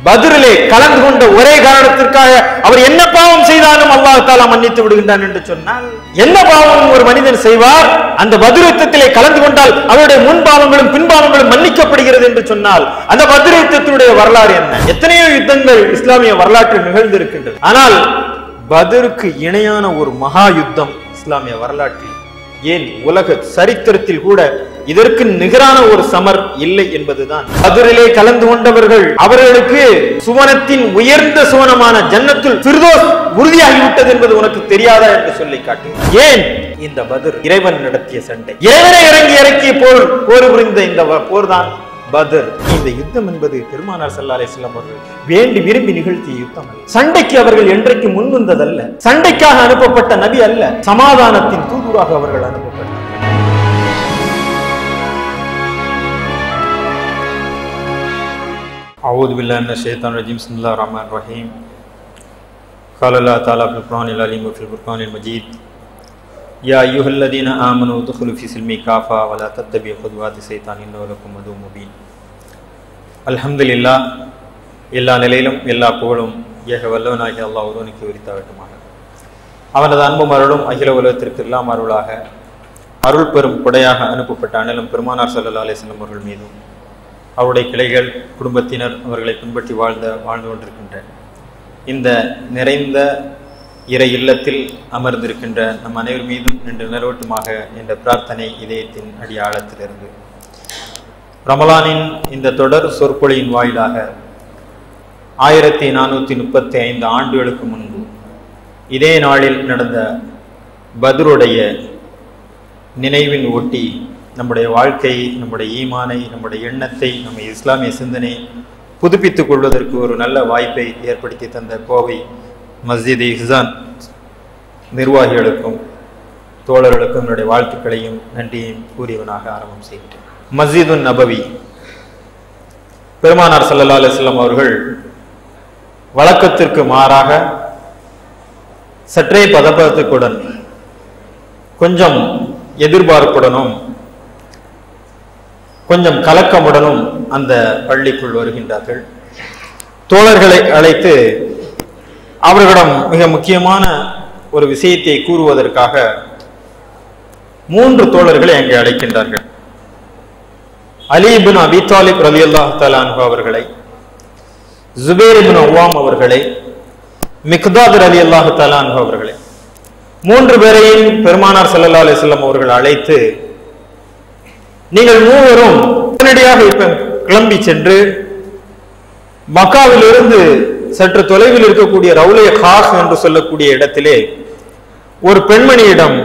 பத்ரிலே கலந்து கொண்ட ஒரே காரணத்திற்காக அவர் என்ன பாவம் செய்தாலும் அல்லாஹ் தஆலா மன்னித்து விடுகின்றான் என்று சொன்னால், என்ன பாவம் ஒரு மனிதன் செய்வார், அந்த பத்ர் யுத்தத்திலே கலந்து கொண்டால் அவருடைய முன் பாவங்களும் பின் பாவங்களும் மன்னிக்கப்படுகிறது என்று சொன்னால், அந்த பத்ர் யுத்தத்துடைய வரலாறு என்ன? எத்தனையோ யுத்தங்கள் இஸ்லாமிய வரலாற்றில் நிகழ்ந்திருக்கின்றது. ஆனால் பத்ருக்கு இணையான ஒரு மகா யுத்தம் இஸ்லாமிய வரலாற்றில், ஏன் உலக சரித்திரத்தில் கூட இதற்கு நிகரான ஒரு சமர் இல்லை என்பதுதான். பத்ரிலே கலந்து கொண்டவர்கள் அவர்களுக்கு சுவனத்தின் உயர்ந்த சுவனமான ஜன்னத்துல் ஃபிர்தௌஸ் உறுதியாகிவிட்டது என்பது உனக்கு தெரியாதா என்று சொல்லி காட்டு. ஏன் இந்த பத்ர் இறைவன் நடத்திய சண்டை, இறைவனை இறக்கிய போர் புரிந்த இந்த போர் தான் பத்ர். இந்த யுத்தம் என்பது பெருமானார் ஸல்லல்லாஹு அலைஹி வஸல்லம் அவர்கள் வேண்டி விரும்பி நிகழ்த்திய யுத்தம் அல்ல. சண்டைக்கு அவர்கள் என்றைக்கு முன்வந்ததல்ல, சண்டைக்காக அனுப்பப்பட்ட நபி அல்ல, சமாதானத்தின் தூதுவராக அவர்கள் அனுப்பப்பட்டார். أعوذ بالله من الشيطان الرجيم بسم الله الرحمن الرحيم قال الله تعالى في القرآن العظيم وفي القرآن المجيد يا أيها الذين آمنوا ادخلوا في السلم كافة ولا تتبعوا خطوات الشيطان إنه لكم عدو مبين. الحمد لله. எல்லா நிலையிலும் எல்லா புகழும் ஏக வல்லவனாகிய அல்லாஹ் ஒருவனுக்கு உரித்தாகட்டுமாக. அவனது அன்பும் அருளும் அகில உலகத்திற்கு எல்லாம் அருளாக அருள் பெரும் கொடையாக அனுப்பப்பட்ட அண்ணலும் பெருமானார் ஸல்லல்லாஹு அலைஹி வஸல்லம் அவர்கள் மீதும் அவருடைய கிளைகள் குடும்பத்தினர் அவர்களை பின்பற்றி வாழ்ந்து கொண்டிருக்கின்ற இந்த நிறைந்த இறை இல்லத்தில் அமர்ந்திருக்கின்ற நம் அனைவர் மீதும் நின்று நிறவட்டுமாக என்ற பிரார்த்தனை இதயத்தின் அடி ஆழத்திலிருந்து ரமலானின் இந்த தொடர் சொற்பொழியின் வாயிலாக 1435 ஆண்டுகளுக்கு முன்பு இதே நாளில் நடந்த பத்ருடைய நினைவின் ஒட்டி நம்முடைய வாழ்க்கையை, நம்முடைய ஈமானை, நம்முடைய எண்ணத்தை, நம்ம இஸ்லாமிய சிந்தனை புதுப்பித்துக் கொள்வதற்கு ஒரு நல்ல வாய்ப்பை ஏற்படுத்தி தந்த கோவை மஸ்ஜித் இஹ்சான் நிர்வாகிகளுக்கும் தோழர்களுக்கும் என்னுடைய வாழ்த்துக்களையும் நன்றியையும் கூறியவனாக ஆரம்பம் செய்கிறேன். மஸ்ஜிதுன் நபவி பெருமானார் ஸல்லல்லாஹு அலைஹி வஸல்லம் அவர்கள் வழக்கத்திற்கு மாறாக சற்றே பதப்பதத்துடன் கொஞ்சம் எதிர்பார்ப்புடனும் கொஞ்சம் கலக்கமுடனும் அந்த பள்ளிக்குள் வருகின்றார்கள். தோழர்களை அழைத்து அவர்களிடம் மிக முக்கியமான ஒரு விஷயத்தை கூறுவதற்காக 3 தோழர்களை அங்கே அழைக்கின்றார்கள். அலி இப்னு அபி தாலிப் ரலியல்லாஹு தஆலா அன்ஹு அவர்களை, ஜுபைர் இப்னு அவ்வாம் அவர்களை, மிக்தாத் ரலியல்லாஹு தஆலா அன்ஹு அவர்களை, 3 பேரையும் பெருமானார் ஸல்லல்லாஹு அலைஹி வஸல்லம் அவர்கள் அழைத்து, நீங்கள் 3வரும் உடனடியாக இப்ப கிளம்பி சென்று மக்காவிலிருந்து சற்று தொலைவில் இருக்கக்கூடிய ரவுலே ஹாஸ் என்று சொல்லக்கூடிய இடத்திலே ஒரு பெண்மணியிடம்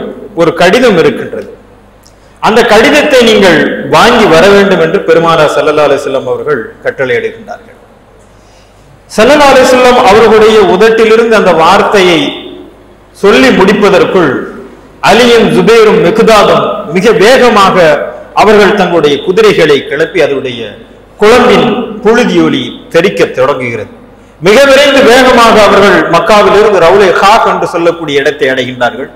ஒரு கடிதம் இருக்கின்றது. அந்த கடிதத்தை நீங்கள் வாங்கி வர வேண்டும் என்று பெருமானார் ஸல்லல்லாஹு அலைஹி வஸல்லம் அவர்கள் கட்டளை இடுகின்றார்கள். ஸல்லல்லாஹு அலைஹி வஸல்லம் அவர்களுடைய உதட்டிலிருந்து அந்த வார்த்தையை சொல்லி முடிப்பதற்குள் அலியும் ஜுபைரும் மிக்தாதும் மிக வேகமாக அவர்கள் தங்களுடைய குதிரைகளை கிளப்பி அதனுடைய குழம்பின் புழுதியொலி தெரிக்க தொடங்குகிறது. மிக விரைந்து வேகமாக அவர்கள் மக்காவிலிருந்து ரவுலே ஹாக் என்று சொல்லக்கூடிய இடத்தை அடைகின்றார்கள்.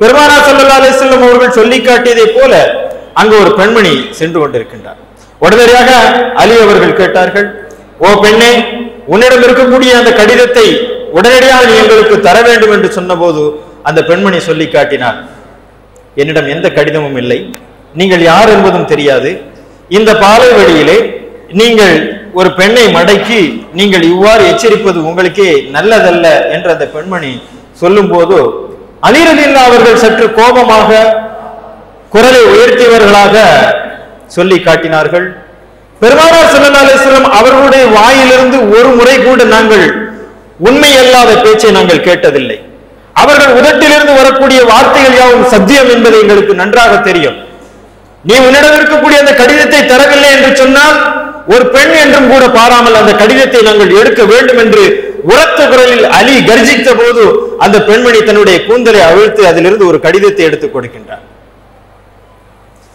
பெருமானார் ஸல்லல்லாஹு அலைஹி வஸல்லம் அவர்கள் சொல்லி காட்டியதை போல அங்கு ஒரு பெண்மணி சென்று கொண்டிருக்கின்றார். உடனடியாக அலி அவர்கள் கேட்டார்கள், ஓ பெண்ணே, உன்னிடம் இருக்கக்கூடிய அந்த கடிதத்தை உடனடியாக நீ எங்களுக்கு தர வேண்டும் என்று சொன்னபோது அந்த பெண்மணி சொல்லி காட்டினார், என்னிடம் எந்த கடிதமும் இல்லை, நீங்கள் யார் என்பதும் தெரியாது, இந்த பாலை வழியிலே நீங்கள் ஒரு பெண்ணை மடக்கி நீங்கள் இவ்வாறு எச்சரிப்பது உங்களுக்கே நல்லதல்ல என்று அந்த பெண்மணி சொல்லும் போது அலி ரலியல்லாஹு அவர்கள் சற்று கோபமாக குரலை உயர்த்தியவர்களாக சொல்லி காட்டினார்கள். பெருமானார் ஸல்லல்லாஹு அலைஹி வஸல்லம் அவர்களுடைய வாயிலிருந்து ஒரு முறை கூட நாங்கள் உண்மை அல்லாத பேச்சை நாங்கள் கேட்டதில்லை. அவர்கள் உதட்டிலிருந்து வரக்கூடிய வார்த்தைகள் யாவும் சத்தியம் என்பது எங்களுக்கு நன்றாக தெரியும். நீ உன்னிடம் இருக்கக்கூடிய அந்த கடிதத்தை தரவில்லை என்று சொன்னால் ஒரு பெண் என்றும் கூட பாராமல் அந்த கடிதத்தை நாங்கள் எடுக்க வேண்டும் என்று உரத்த குரலில் அலி கர்ஜித்த போது அந்த பெண்மணி தன்னுடைய கூந்தலை அவிழ்த்து அதிலிருந்து ஒரு கடிதத்தை எடுத்துக் கொடுக்கின்றார்.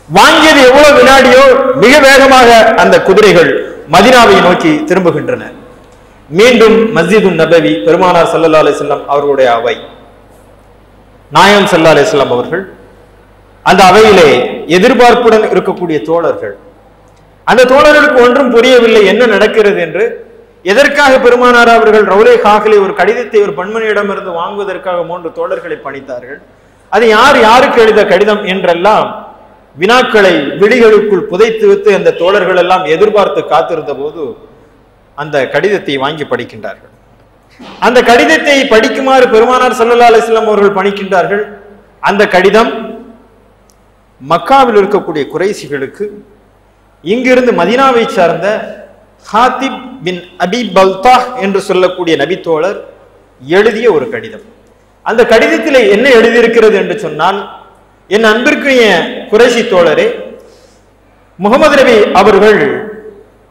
வாங்கியது எவ்வளவு வினாடியோ மிக வேகமாக அந்த குதிரைகள் மதீனாவை நோக்கி திரும்புகின்றன. மீண்டும் மஸ்ஜிதுன் நபவி பெருமானார் ஸல்லல்லாஹு அலைஹி வஸல்லம் அவர்களுடைய அவை, நாயகம் ஸல்லல்லாஹு அலைஹி வஸல்லம் அவர்கள் அந்த அவையிலே எதிர்பார்ப்புடன் இருக்கக்கூடிய தோழர்கள், அந்த தோழர்களுக்கு ஒன்றும் புரியவில்லை என்ன நடக்கிறது என்று. எதற்காக பெருமானார் அவர்கள் ரவுலே காகிலே ஒரு கடிதத்தை ஒரு பெண்மணியிடமிருந்து வாங்குவதற்காக 3 தோழர்களை பணித்தார்கள்? அது யாருக்கு எழுத கடிதம் என்றெல்லாம் வினாக்களை விழிகளுக்குள் புதைத்து வைத்து அந்த தோழர்கள் எல்லாம் எதிர்பார்த்து காத்திருந்த போது அந்த கடிதத்தை வாங்கி படிக்கின்றார்கள். அந்த கடிதத்தை படிக்குமாறு பெருமானார் ஸல்லல்லாஹு அலைஹி வஸல்லம் அவர்கள் பணிக்கின்றார்கள். அந்த கடிதம் மக்காவில் இருக்கக்கூடிய குறைஷிகளுக்கு இங்கிருந்து மதீனாவை சார்ந்த ஹாத்திப் பின் அபி பல்தா என்று சொல்லக்கூடிய நபித்தோழர் எழுதிய ஒரு கடிதம். அந்த கடிதத்தில் என்ன எழுதியிருக்கிறது என்று சொன்னால், என் அன்பிற்குரிய குறைஷி தோழரே, முகமது நபி அவர்கள்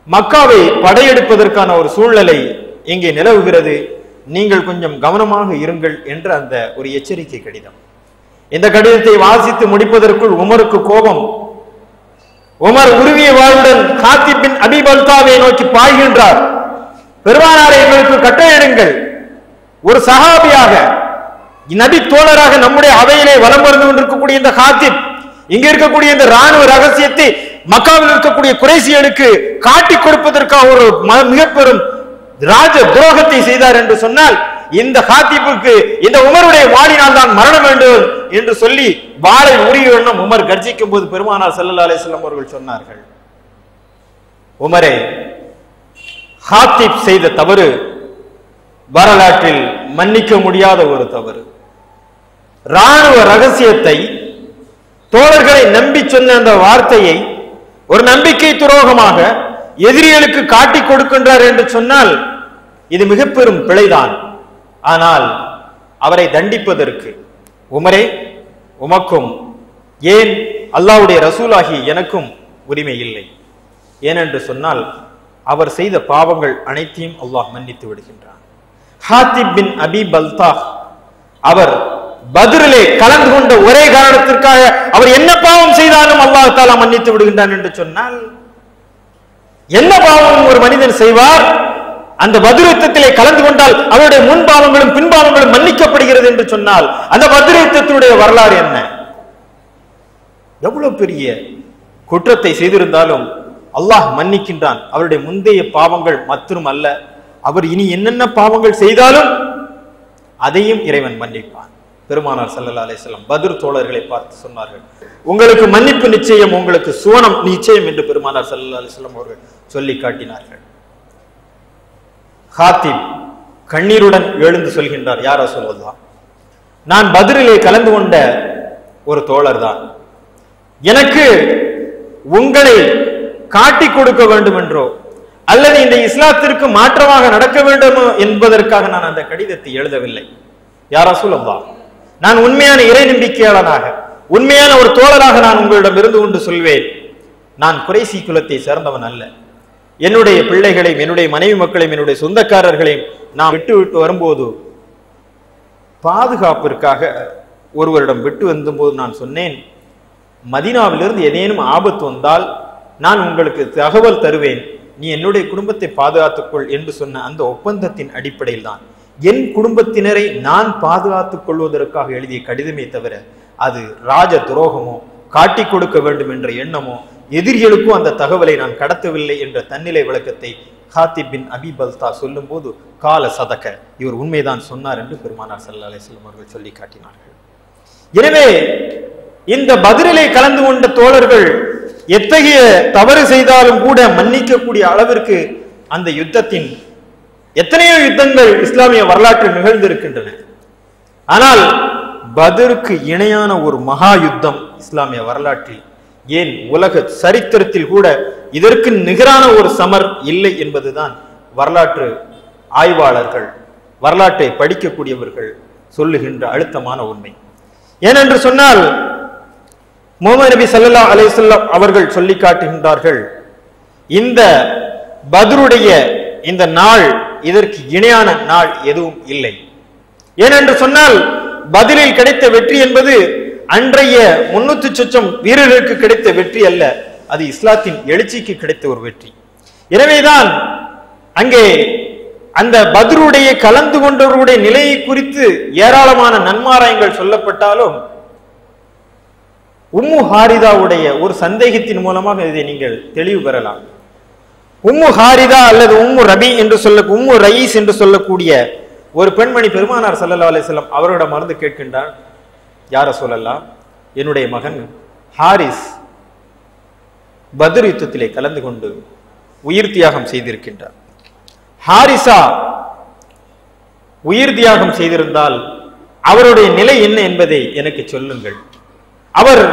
மக்காவை படையெடுப்பதற்கான ஒரு சூழ்நிலை இங்கே நிலவுகிறது, நீங்கள் கொஞ்சம் கவனமாக இருங்கள் என்ற அந்த ஒரு எச்சரிக்கை கடிதம். இந்த கடிதத்தை வாசித்து முடிப்பதற்குள் உமருக்கு கோபம். உமர் உருவிய வாளுடன் ஹாத்திப் பின் அபி பல்தாவை நோக்கி பாய்கின்றார். பெருமானாரை எங்களுக்கு கட்டளையிடுங்கள், ஒரு சஹாபியாக நபி தோழராக நம்முடைய அவையிலே வலம் வந்து கொண்டிருக்கக்கூடிய இந்த ஹாத்திப் இங்க இருக்கக்கூடிய இந்த ராணுவ ரகசியத்தை மக்காவில் இருக்கக்கூடிய குறைஷிகளுக்கு காட்டி கொடுப்பதற்காக ஒரு மிக பெரும் ராஜ துரோகத்தை செய்தார் என்று சொன்னால், இந்த ஹாத்திப்புக்கு இந்த உமருடைய வாளினால் தான் மரணம் வேண்டும் என்று சொல்லி வாளை உரிய உமர் கர்ஜிக்கும் போது பெருமானார் ஸல்லல்லாஹு அலைஹி வஸல்லம் அவர்கள் சொன்னார்கள், உமரே, ஹாத்திப் செய்த தவறு வரலாற்றில் மன்னிக்க முடியாத ஒரு தவறு. ராணுவ ரகசியத்தை தோழர்களை நம்பி சொன்ன அந்த வார்த்தையை ஒரு நம்பிக்கை துரோகமாக எதிரிகளுக்கு காட்டி கொடுக்கின்றார் என்று சொன்னால் இது மிக பெரும் பிழைதான். ஆனால் அவரை தண்டிப்பதற்கு உமரே, உமக்கும் ஏன் அல்லாஹ்வுடைய ரசூலாகி எனக்கும் உரிமை இல்லை. ஏனென்று சொன்னால் அவர் செய்த பாவங்கள் அனைத்தையும் அல்லாஹ் மன்னித்து விடுகின்றான். ஹாத்திப் பின் அபி பல்தா அவர் பத்ரிலே கலந்து கொண்ட ஒரே காரணத்திற்காக அவர் என்ன பாவம் செய்தாலும் அல்லாஹ் தஆலா மன்னித்து விடுகின்றான் என்று சொன்னால், என்ன பாவம் ஒரு மனிதன் செய்வார், அந்த பத்ர் யுத்தத்திலே கலந்து கொண்டால் அவருடைய முன் பாவங்களும் பின் பாவங்களும் மன்னிக்கப்படுகிறது என்று சொன்னால் அந்த பத்ர் யுத்தத்துடைய வரலாறு என்ன? எவ்வளவு பெரிய குற்றத்தை செய்திருந்தாலும் அல்லாஹ் மன்னிக்கின்றான். அவருடைய முந்தைய பாவங்கள் மற்றும் அல்ல, அவர் இனி என்னென்ன பாவங்கள் செய்தாலும் அதையும் இறைவன் மன்னிப்பான். பெருமானார் ஸல்லல்லாஹு அலைஹி வஸல்லம் பத்ர் தோழர்களை பார்த்து சொன்னார்கள், உங்களுக்கு மன்னிப்பு நிச்சயம், உங்களுக்கு சுவனம் நிச்சயம் என்று பெருமானார் ஸல்லல்லாஹு அலைஹி வஸல்லம் அவர்கள் சொல்லி காட்டினார்கள். ஹாத்திப் கண்ணீருடன் எழுந்து சொல்கின்றார், யா ரசூலல்லாஹ், நான் பத்ரிலே கலந்து கொண்ட ஒரு தோழர் தான், எனக்கு உங்களை காட்டி கொடுக்க வேண்டும் என்றோ அல்லது இந்த இஸ்லாத்திற்கு மாற்றமாக நடக்க வேண்டும் என்பதற்காக நான் அந்த கடிதத்தை எழுதவில்லை. யா ரசூலல்லாஹ், நான் உண்மையான இறை நம்பிக்கையாளனாக உண்மையான ஒரு தோழராக நான் உங்களிடம் இருந்து கொண்டு சொல்வேன், நான் குறைசி குலத்தை சேர்ந்தவன் அல்ல. என்னுடைய பிள்ளைகளையும் என்னுடைய மனைவி மக்களையும் என்னுடைய சொந்தக்காரர்களையும் நான் விட்டு வரும்போது பாதுகாப்பிற்காக ஒருவரிடம் விட்டு வந்தபோது நான் சொன்னேன், மதீனாவிலிருந்து ஏதேனும் ஆபத்து வந்தால் நான் உங்களுக்கு தகவல் தருவேன், நீ என்னுடைய குடும்பத்தை பாதுகாத்துக்கொள் என்று சொன்ன அந்த ஒப்பந்தத்தின் அடிப்படையில் தான் என் குடும்பத்தினரை நான் பாதுகாத்துக் கொள்வதற்காக எழுதிய கடிதமே தவிர அது ராஜ துரோகமோ காட்டி கொடுக்க வேண்டும் என்ற எண்ணமோ எதிரிகளுக்கும் அந்த தகவலை நான் கடத்தவில்லை என்ற தன்னிலை விளக்கத்தை ஹாத்திப் பின் அபி பல்தா சொல்லும் போது கால சதக, இவர் உண்மைதான் சொன்னார் என்று பெருமானார் ஸல்லல்லாஹு அலைஹி வஸல்லம் அவர்கள் சொல்லி காட்டினார்கள். எனவே இந்த பத்ரிலே கலந்து கொண்ட தோழர்கள் எத்தகைய தவறு செய்தாலும் கூட மன்னிக்கக்கூடிய அளவிற்கு அந்த யுத்தத்தின் எத்தனையோ யுத்தங்கள் இஸ்லாமிய வரலாற்றில் நிகழ்ந்திருக்கின்றன. ஆனால் பத்ருக்கு இணையான ஒரு மகா யுத்தம் இஸ்லாமிய வரலாற்றில், ஏன் உலக சரித்திரத்தில் கூட இதற்கு நிகரான ஒரு சமர் இல்லை என்பதுதான் வரலாற்று ஆய்வாளர்கள், வரலாற்றை படிக்கக்கூடியவர்கள் சொல்லுகின்ற அழுத்தமான உண்மை. ஏனென்று சொன்னால் முஹம்மது நபி ஸல்லல்லாஹு அலைஹி வஸல்லம் அவர்கள் சொல்லி காட்டுகின்றார்கள், இந்த பத்ருடைய இந்த நாள் இதற்கு இணையான நாள் எதுவும் இல்லை. ஏனென்று சொன்னால் பதிலில் கிடைத்த வெற்றி என்பது அன்றைய 300 சொச்சம் வீரர்களுக்கு கிடைத்த வெற்றி அல்ல, அது இஸ்லாத்தின் எழுச்சிக்கு கிடைத்த ஒரு வெற்றி. எனவேதான் அங்கே அந்த பத்ருடைய கலந்து கொண்டவர்களுடைய நிலையை குறித்து ஏராளமான நன்மாராயங்கள் சொல்லப்பட்டாலும் உம்மு ஹாரிதாவுடைய ஒரு சந்தேகத்தின் மூலமாக இதை நீங்கள் தெளிவு பெறலாம். உம்மு ஹாரிதா அல்லது உம்மு ரபி என்று உம்மு ரயீஸ் என்று சொல்லக்கூடிய ஒரு பெண்மணி பெருமானார் ஸல்லல்லாஹு அலைஹி வஸல்லம் அவரோட மருந்து கேட்கின்றார், யார ரசூலல்லாஹ், என்னுடைய மகன் ஹாரிஸ் பத்ர் யுத்தத்திலே கலந்து கொண்டு உயிர் தியாகம் செய்திருக்கின்றார். ஹாரிசா உயிர் தியாகம் செய்திருந்தால் அவருடைய நிலை என்ன என்பதை எனக்கு சொல்லுங்கள், அவர்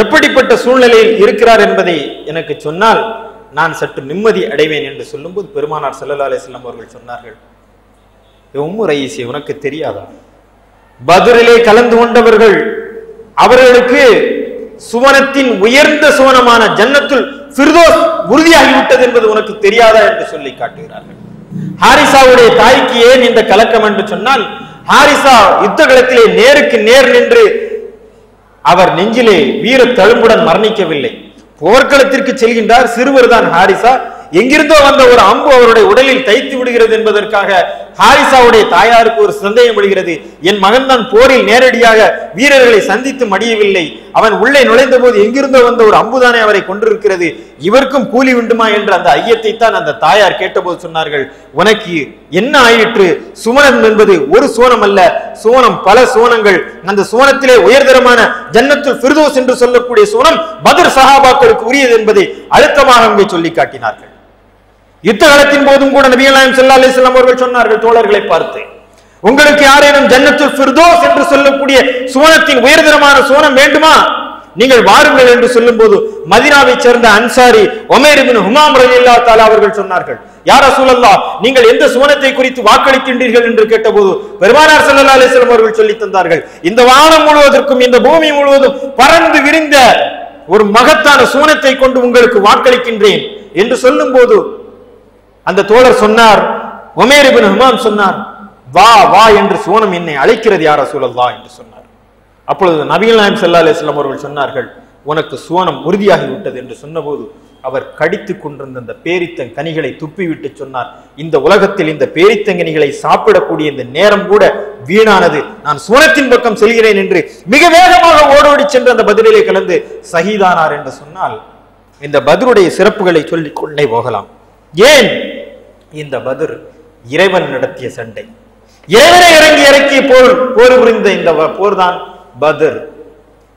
எப்படிப்பட்ட சூழ்நிலையில் இருக்கிறார் என்பதை எனக்கு சொன்னால் நான் சற்று நிம்மதி அடைவேன் என்று சொல்லும்போது பெருமானார் ஸல்லல்லாஹு அலைஹி வஸல்லம் அவர்கள் சொன்னார்கள், உம்மு ரயீஸ், உனக்கு தெரியாதா, பத்ரிலே கலந்து கொண்டவர்கள் அவர்களுக்கு சுவனத்தின் உயர்ந்த சுவனமான ஜன்னத்துல் ஃபிர்தௌஸ் உறுதியாகிவிட்டது என்பது உனக்கு தெரியாதா என்று சொல்லி காட்டுகிறார்கள். ஹாரிசாவுடைய தாய்க்கு ஏன் இந்த கலக்கம் என்று சொன்னால், ஹாரிசா யுத்த களத்திலே நேருக்கு நேர் நின்று அவர் நெஞ்சிலே வீர தழும்புடன் மரணிக்கவில்லை. போர்க்களத்திற்கு செல்கின்றார் சிறுவர் தான் ஹாரிசா. எங்கிருந்தோ வந்த ஒரு அம்பு அவருடைய உடலில் தைத்து விடுகிறது என்பதற்காக ஹாரிசாவுடைய தாயாருக்கு ஒரு சந்தேகம் விடுகிறது. என் மகன் தான் போரில் நேரடியாக வீரர்களை சந்தித்து மடியவில்லை, அவன் உள்ளே நுழைந்த போது எங்கிருந்தோ வந்த ஒரு அம்புதானே அவரை கொண்டிருக்கிறது, இவருக்கும் கூலி உண்டுமா என்ற அந்த ஐயத்தை தான் அந்த தாயார் கேட்டபோது சொன்னார்கள், உனக்கு என்ன ஆயிற்று, சுவனம் என்பது ஒரு சுவனம் அல்ல, சுவனம் பல சுவனங்கள், அந்த சுவனத்திலே உயர்தரமான ஜன்னத்துல் ஃபிர்தௌஸ் என்று சொல்லக்கூடிய சுவனம் பத்ர் சஹாபாக்களுக்கு உரியது என்பதை அழுத்தமாக அங்கே சொல்லி காட்டினார்கள். யுத்த காலத்தின் போதும் கூட நபிகள் நாயகம் ஸல்லல்லாஹு அலைஹி வஸல்லம் அவர்கள் சொன்னார்கள் தோழர்களை பார்த்து, உங்களுக்கு யாரேனும் ஜன்னத்துல் ஃபிர்தௌஸ் என்று சொல்லக்கூடிய சுவனத்தின் உயர்தரமான சுவனம் வேண்டுமா, நீங்கள் வாருங்கள் என்று சொல்லும் போது மதீனாவை சேர்ந்த அன்சாரி உமைர் இப்னு ஹுமாம் ரலியல்லாஹு தஆலா அவர்கள் சொன்னார்கள், யா ரசூலல்லாஹ், நீங்கள் எந்த சுவனத்தை குறித்து வாக்களிக்கின்றீர்கள் என்று கேட்டபோது பெருமானார் ஸல்லல்லாஹு அலைஹி வஸல்லம் அவர்கள் சொல்லி தந்தார்கள், இந்த வானம் முழுவதற்கும் இந்த பூமி முழுவதும் பறந்து விரிந்த ஒரு மகத்தான சுவனத்தை கொண்டு உங்களுக்கு வாக்களிக்கின்றேன் என்று சொல்லும் போது அந்த தோழர் சொன்னார், உமைர் இப்னு ஹுமாம் சொன்னார், வா வா என்று சுவனம் என்னை அழைக்கிறது யா ரசூலல்லாஹ் என்று சொன்னார். அப்பொழுது நபிகள் நாயகம் ஸல்லல்லாஹு அலைஹி வஸல்லம் அவர்கள் சொன்னார்கள், உனக்கு சுவனம் உறுதியாகி விட்டது என்று சொன்னபோது அவர் கடித்துக் கொண்டிருந்த அந்த பேரித்தங் கனிகளை துப்பிவிட்டு சொன்னார், இந்த உலகத்தில் இந்த பேரித்தங்கனிகளை சாப்பிடக்கூடிய இந்த நேரம் கூட வீணானது, நான் சுவனத்தின் பக்கம் செல்கிறேன் என்று மிக வேகமாக ஓடோடி சென்று அந்த பத்ரிலே கலந்து ஷஹீதானார் என்று சொன்னால் இந்த பத்ருடைய சிறப்புகளை சொல்லிக் கொண்டே போகலாம். ஏன் இந்த பத்ர் இறைவன் நடத்திய சண்டை, இறைவனை இறக்கிய போர் புரிந்த இந்த போர் தான் பத்ர்.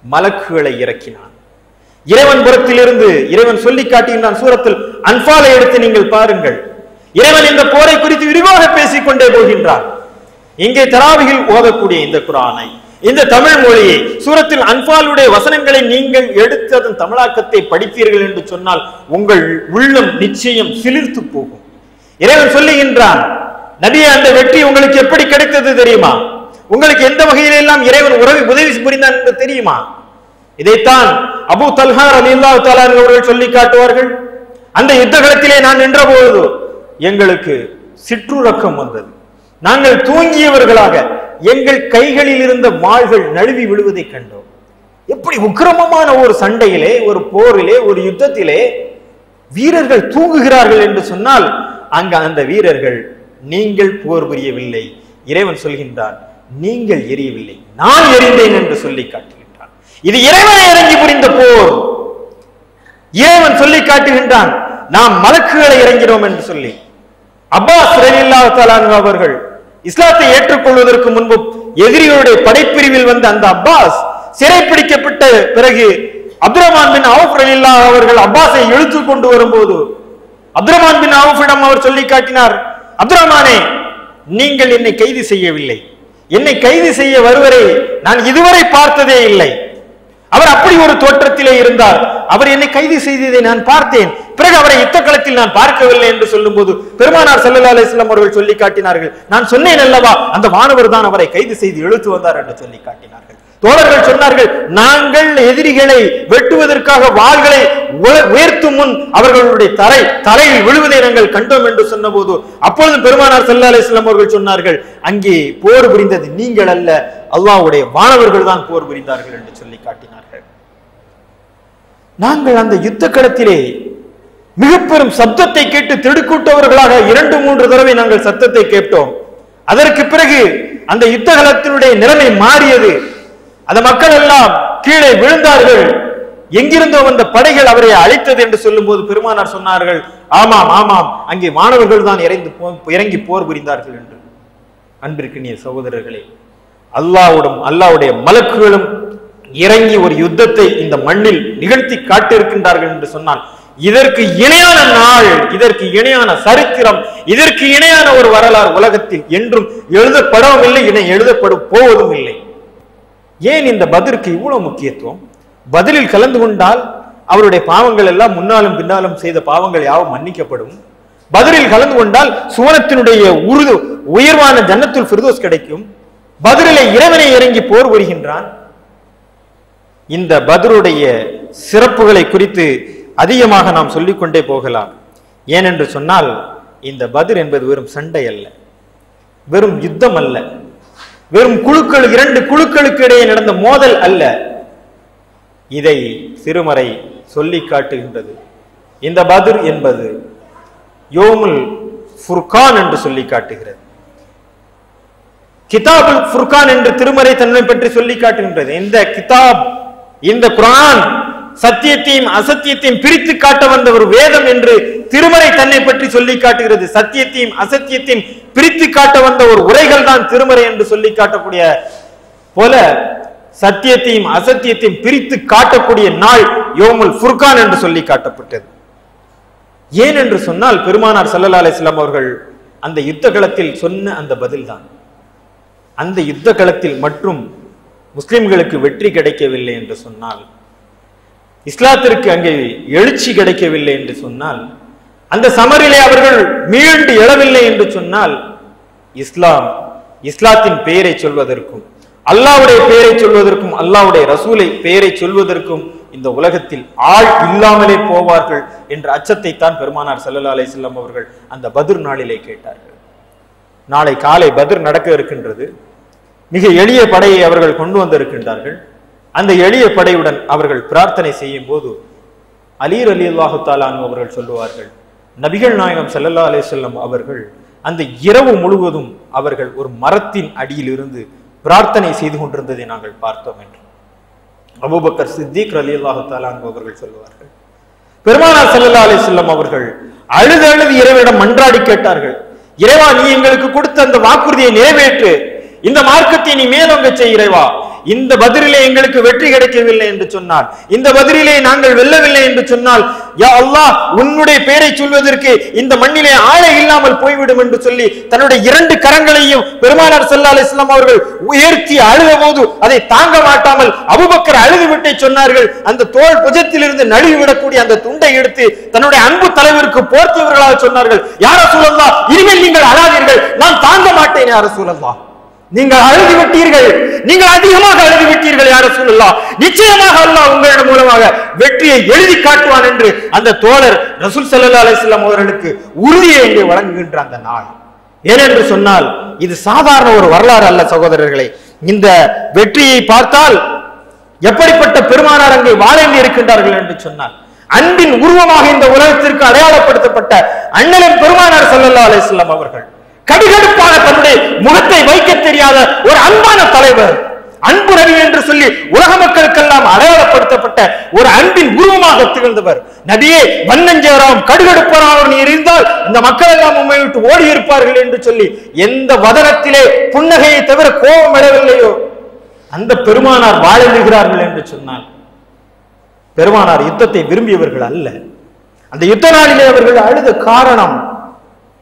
மலக்குகளை இறக்கினான் இறைவன் புறத்திலிருந்து. இறைவன் சொல்லி காட்டுகின்றான் சூரத்தில் அன்பாலை எடுத்து நீங்கள் பாருங்கள், இறைவன் இந்த போரை குறித்து விரிவாக பேசிக் கொண்டே போகின்றான். இங்கே தராவியில் ஓதக்கூடிய இந்த குர்ஆனை, இந்த தமிழ் மொழியை, சூரத்தில் அன்பாலுடைய வசனங்களை நீங்கள் எடுத்து அதன் தமிழாக்கத்தை படிப்பீர்கள் என்று சொன்னால் உங்கள் உள்ளம் நிச்சயம் சிலிர்த்து போகும். இறைவன் சொல்லுகின்றான், நபியே, அந்த வெற்றி உங்களுக்கு எப்படி கிடைத்தது தெரியுமா, உங்களுக்கு எந்த வகையிலெல்லாம் இறைவன் உதவி புரிந்தான் என்று தெரியுமா? இதைத்தான் அபூ தல்ஹா ரலியல்லாஹு தஆலா அவர்கள் சொல்லி காட்டுவார்கள். அந்த யுத்த களத்திலே நான் நின்ற போது எங்களுக்கு சிற்றுறக்கம் வந்தது, நாங்கள் தூங்கியவர்களாக எங்கள் கைகளில் இருந்த வாள்கள் நழுவி விழுவதை கண்டோம். எப்படி உக்கிரமமான ஒரு சண்டையிலே, ஒரு போரிலே, ஒரு யுத்தத்திலே வீரர்கள் தூங்குகிறார்கள் என்று சொன்னால் அங்க அந்த வீரர்கள் நீங்கள் போர் புரியவில்லை, இறைவன் சொல்கின்றான் நீங்கள் எரியவில்லை, நான் எரிந்தேன் என்று சொல்லி காட்டுகின்றான். இது இறைவனை இறங்கி புரிந்த போர். இறைவன் சொல்லி காட்டுகின்றான் நாம் மலக்குகளை இறங்கினோம் என்று சொல்லி. அப்பாஸ் ரலியல்லாஹு தஆலா அவர்கள் இஸ்லாத்தை ஏற்றுக்கொள்வதற்கு முன்பு எதிரிகளுடைய படைப்பிரிவில் வந்த அந்த அப்பாஸ் சிறைப்பிடிக்கப்பட்ட பிறகு அப்துரஹ்மான் பின் அவுஃப் ரலியல்லாஹு அவர்கள் அப்பாஸை இழுத்து கொண்டு வரும்போது அப்துரஹ்மான் பின் அவுஃபிடம் அவர் சொல்லி காட்டினார், அப்துரஹ்மானே, நீங்கள் என்னை கைது செய்யவில்லை, என்னை கைது செய்ய வருவரை நான் இதுவரை பார்த்ததே இல்லை. அவர் அப்படி ஒரு தோற்றத்திலே இருந்தார், அவர் என்னை கைது செய்ததை நான் பார்த்தேன், பிறகு அவரை யுத்த களத்தில் நான் பார்க்கவில்லை என்று சொல்லும் போது பெருமானார் ஸல்லல்லாஹு அலைஹி வஸல்லம் அவர்கள் சொல்லி காட்டினார்கள், நான் சொன்னேன் அல்லவா அந்த மாணவர் தான் அவரை கைது செய்து இழுத்து வந்தார் என்று சொல்லி காட்டினார்கள். தோழர்கள் சொன்னார்கள், நாங்கள் எதிரிகளை வெட்டுவதற்காக வாள்களை உயர்த்தும் முன் அவர்களுடைய தலையில் விழுவதை நாங்கள் கண்டோம் என்று சொன்ன போது அப்பொழுது பெருமானார் ஸல்லல்லாஹு அலைஹி வஸல்லம் அவர்கள் சொன்னார்கள், அங்கே போர் புரிந்தது நீங்கள் அல்ல, அல்லாஹ்வுடைய வானவர்கள் தான் போர் புரிந்தார்கள் என்று சொல்லி காட்டினார்கள். நாங்கள் அந்த யுத்த களத்திலே மிக பெரும் சப்தத்தை கேட்டு திடுக்கூட்டவர்களாக 2-3 தடவை நாங்கள் சத்தத்தை கேட்டோம். அதற்கு பிறகு அந்த யுத்த களத்தினுடைய நிலைமை மாறியது. அந்த மக்கள் எல்லாம் கீழே விழுந்தார்கள். எங்கிருந்தோ வந்த படைகள் அவரை அழைத்தது என்று சொல்லும் போது பெருமானார் சொன்னார்கள், ஆமாம் ஆமாம், அங்கே மாணவர்கள் தான் இறங்கி போர் புரிந்தார்கள் என்று. அன்பிற்கினிய சகோதரர்களே, அல்லாஹ்வுடைய மலக்குகளும் இறங்கி ஒரு யுத்தத்தை இந்த மண்ணில் நிகழ்த்தி காட்டியிருக்கின்றார்கள் என்று சொன்னால், இதற்கு இணையான நாள், இதற்கு இணையான சரித்திரம், இதற்கு இணையான ஒரு வரலாறு உலகத்தில் என்றும் எழுதப்படவும் இல்லை, இணை எழுதப்படும் போவதும் இல்லை. ஏன் இந்த பத்ருக்கு இவ்வளவு முக்கியத்துவம்? பதிலில் கலந்து கொண்டால் அவருடைய பாவங்கள் எல்லாம் முன்னாலும் பின்னாலும் செய்த பாவங்கள் யாவும் மன்னிக்கப்படும். பதிலில் கலந்து கொண்டால் சுவனத்தினுடைய உயர்வான ஜன்னத்துல் ஃபிர்தௌஸ் கிடைக்கும். பதிலிலே இறைவனை இறங்கி போர் புரிகின்றான். இந்த பத்ருடைய சிறப்புகளை குறித்து அதிகமாக நாம் சொல்லிக்கொண்டே போகலாம். ஏனென்று சொன்னால், இந்த பத்ர் என்பது வெறும் சண்டை அல்ல, வெறும் யுத்தம் அல்ல, வெறும் இரண்டு குழுக்களுக்கு இடையே நடந்த மோதல் அல்ல. இதை திருமறை சொல்லி காட்டுகின்றது. இந்த பத்ர் என்பது யோமுல் ஃபுர்கான் என்று சொல்லி காட்டுகிறது. கிதாபுல் ஃபுர்கான் என்று திருமறை தன்னை பற்றி சொல்லி காட்டுகின்றது. இந்த கிதாப், இந்த குர்ஆன் சத்தியத்தையும் அசத்தியத்தையும் பிரித்து காட்ட வந்த ஒரு வேதம் என்று திருமறை தன்னை பற்றி சொல்லி காட்டுகிறது. சத்தியத்தையும் அசத்தியத்தையும் பிரித்து காட்ட வந்த ஒரு உரைகள் தான் திருமறை என்று சொல்லி காட்டக்கூடிய போல, சத்தியத்தையும் அசத்தியத்தையும் பிரித்து காட்டக்கூடிய நாள் யோமுல் ஃபுர்கான் என்று சொல்லி காட்டப்பட்டது. ஏன் என்று சொன்னால், பெருமானார் ஸல்லல்லாஹு அலைஹி வஸல்லம் அவர்கள் அந்த யுத்த களத்தில் சொன்ன அந்த பதில் தான். அந்த யுத்த களத்தில் மற்றும் முஸ்லிம்களுக்கு வெற்றி கிடைக்கவில்லை என்று சொன்னால், இஸ்லாத்திற்கு அங்கே எழுச்சி கிடைக்கவில்லை என்று சொன்னால், அந்த சமரிலே அவர்கள் மீண்டு எழவில்லை என்று சொன்னால், இஸ்லாத்தின் பெயரை சொல்வதற்கும், அல்லாஹ்வுடைய பெயரை சொல்வதற்கும், அல்லாஹ்வுடைய ரசூலை பெயரை சொல்வதற்கும் இந்த உலகத்தில் ஆள் இல்லாமலே போவார்கள் என்ற அச்சத்தை தான் பெருமானார் ஸல்லல்லாஹு அலைஹி வஸல்லம் அவர்கள் அந்த பத்ர் நாளிலே கேட்டார்கள். நாளை காலை பத்ர் நடக்க இருக்கின்றது. மிக எளிய படையை அவர்கள் கொண்டு வந்திருக்கின்றார்கள். அந்த எளிய படையுடன் அவர்கள் பிரார்த்தனை செய்யும் போது அலி ரலியல்லாஹு தஆலா அன்ஹு அவர்கள் சொல்லுவார்கள், நபிகள் நாயகம் ஸல்லல்லாஹு அலைஹி வஸல்லம் அவர்கள் அந்த இரவு முழுவதும் அவர்கள் ஒரு மரத்தின் அடியில் இருந்து பிரார்த்தனை செய்து கொண்டிருந்ததை நாங்கள் பார்த்தோம் என்று அபூபக்கர் சித்திக் ரலியல்லாஹு தஆலா அன்ஹு அவர்கள் சொல்லுவார்கள். பெருமானார் ஸல்லல்லாஹு அலைஹி வஸல்லம் அவர்கள் அழுது இறைவனிடம் மன்றாடி கேட்டார்கள், இறைவா, நீ எங்களுக்கு கொடுத்த அந்த வாக்குறுதியை நிறைவேற்று, இந்த மார்க்கத்தை நீ மேலோங்க செய் இறைவா. இந்த பத்ரிலே எங்களுக்கு வெற்றி கிடைக்கவில்லை என்று சொன்னால், இந்த பத்ரிலே நாங்கள் வெல்லவில்லை என்று சொன்னால், யா அல்லாஹ், உன்னுடைய பெயரை சொல்வதற்கு இந்த மண்ணிலே ஆளை இல்லாமல் போய்விடும் என்று சொல்லி தன்னுடைய இரண்டு கரங்களையும் பெருமானார் ஸல்லல்லாஹு அலைஹி வஸல்லம் அவர்கள் உயர்த்தி அழுத போது அதை தாங்க மாட்டாமல் அபூபக்கர் அழுது விட்டே சொன்னார்கள். அந்த தோள் புஜத்திலிருந்து நழுவி விடக்கூடிய அந்த துண்டை எடுத்து தன்னுடைய அன்பு தலைவருக்கு போர்த்தியவர்களாக சொன்னார்கள், யா ரசூலல்லாஹ், இனிமேல் நீங்கள் அழாதீர்கள், நான் தாங்க மாட்டேன் யா ரசூலல்லாஹ். நீங்கள் அழுது விட்டீர்கள், நீங்கள் அதிகமாக அழுது விட்டீர்கள் யா ரசூலல்லாஹ், நிச்சயமாக அல்லாஹ் உங்களின் மூலமாக வெற்றியை எழுதி காட்டுவான் என்று அந்த தோழர் ரசூல் ஸல்லல்லாஹு அலைஹி வஸல்லம் அவர்களுக்கு உறுதியை இங்கே வழங்குகின்ற அந்த நாள். ஏனென்று சொன்னால், இது சாதாரண ஒரு வரலாறு அல்ல சகோதரர்களே. இந்த வெற்றியை பார்த்தால் எப்படிப்பட்ட பெருமானார் அங்கே வாழ்ந்து இருக்கின்றார்கள் என்று சொன்னால், அன்பின் உருவமாக இந்த உலகத்திற்கு அடையாளப்படுத்தப்பட்ட அண்ணலின் பெருமானார் ஸல்லல்லாஹு அலைஹி வஸல்லம் அவர்கள் கடுகடுப்பான தன்னுடைய முகத்தை வைக்க தெரியாத ஒரு அன்பான தலைவர், அன்பு நபி என்று சொல்லி உலக மக்களுக்கெல்லாம் அடையாளப்படுத்தப்பட்ட ஒரு அன்பின் உருவமாக திகழ்ந்தவர். நபியே, வண்ணஞ்சேராம் கடுகடுப்பராக நீ இருந்தால் இந்த மக்கள் எல்லாம் உண்மை விட்டு ஓடி இருப்பார்கள் என்று சொல்லி எந்த வதனத்திலே புன்னகையை தவிர கோபம் எழவில்லையோ அந்த பெருமானார் வாழுகிறார்கள் என்று சொன்னால், பெருமானார் யுத்தத்தை விரும்பியவர்கள் அல்ல. அந்த யுத்த நாளிலே அவர்கள் அழுத காரணம்,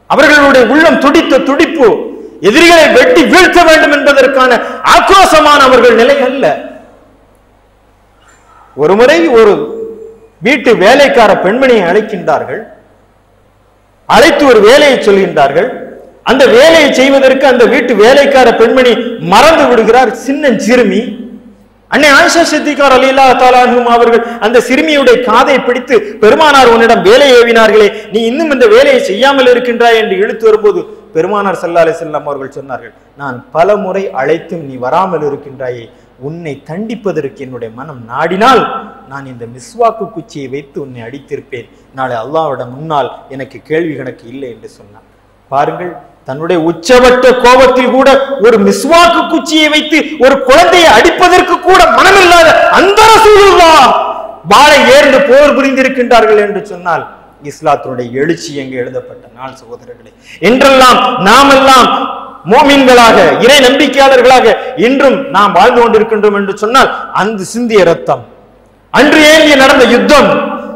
அவர்களுடைய உள்ளம் துடித்த துடிப்பு எதிரிகளை வெட்டி வீழ்த்த வேண்டும் என்பதற்கான ஆக்ரோஷமான அவர்கள் நிலை அல்ல. ஒருமுறை ஒரு வீட்டு வேலைக்கார பெண்மணியை அழைக்கின்றார்கள். அழைத்து ஒரு வேலையை சொல்கின்றார்கள். அந்த வேலையை செய்வதற்கு அந்த வீட்டு வேலைக்கார பெண்மணி மறந்து விடுகிறார். சின்ன சிறுமி அன்னை ஆயிஷா சித்திகா ரலியல்லாஹு தஆலா அன்ஹா அவர்கள் அந்த சிறுமியுடைய காதை பிடித்து, பெருமானார் உன்னிடம் வேலை ஏவினார்களே, நீ இன்னும் இந்த வேலையை செய்யாமல் இருக்கின்றாய் என்று இழுத்து வரும்போது பெருமானார் ஸல்லல்லாஹு அலைஹி வஸல்லம் அவர்கள் சொன்னார்கள், நான் பல முறை அழைத்தும் நீ வராமல் இருக்கின்றாயே, உன்னை தண்டிப்பதற்கு என்னுடைய மனம் நாடினால் நான் இந்த மிஸ்வாக்கு குச்சியை வைத்து உன்னை அடித்திருப்பேன். நாளை அல்லாஹ்விடம் முன்னால் எனக்கு கேள்வி கணக்கு இல்லை என்று சொன்னார். பாருங்கள், தன்னுடைய உச்சபட்ச கோபத்தில் கூட ஒரு மிஸ்வாக்கு குச்சியை வைத்து ஒரு குழந்தையை அடிப்பதற்கு கூட மனமில்லாத அந்த ரசூலுல்லாஹ் வாளை ஏர்ந்து போர் புரிந்திருக்கின்றார்கள் என்று சொன்னால் இஸ்லாத்தினுடைய எழுச்சி எங்கே எழுதப்பட்ட நாள் சகோதரர்களே. என்றெல்லாம் நாமெல்லாம் மோமீன்களாக இறை நம்பிக்கையாளர்களாக இன்றும் நாம் வாழ்ந்து கொண்டிருக்கின்றோம் என்று சொன்னால் அந்த சிந்திய ரத்தம், அன்று ஏங்கிய நடந்த யுத்தம்,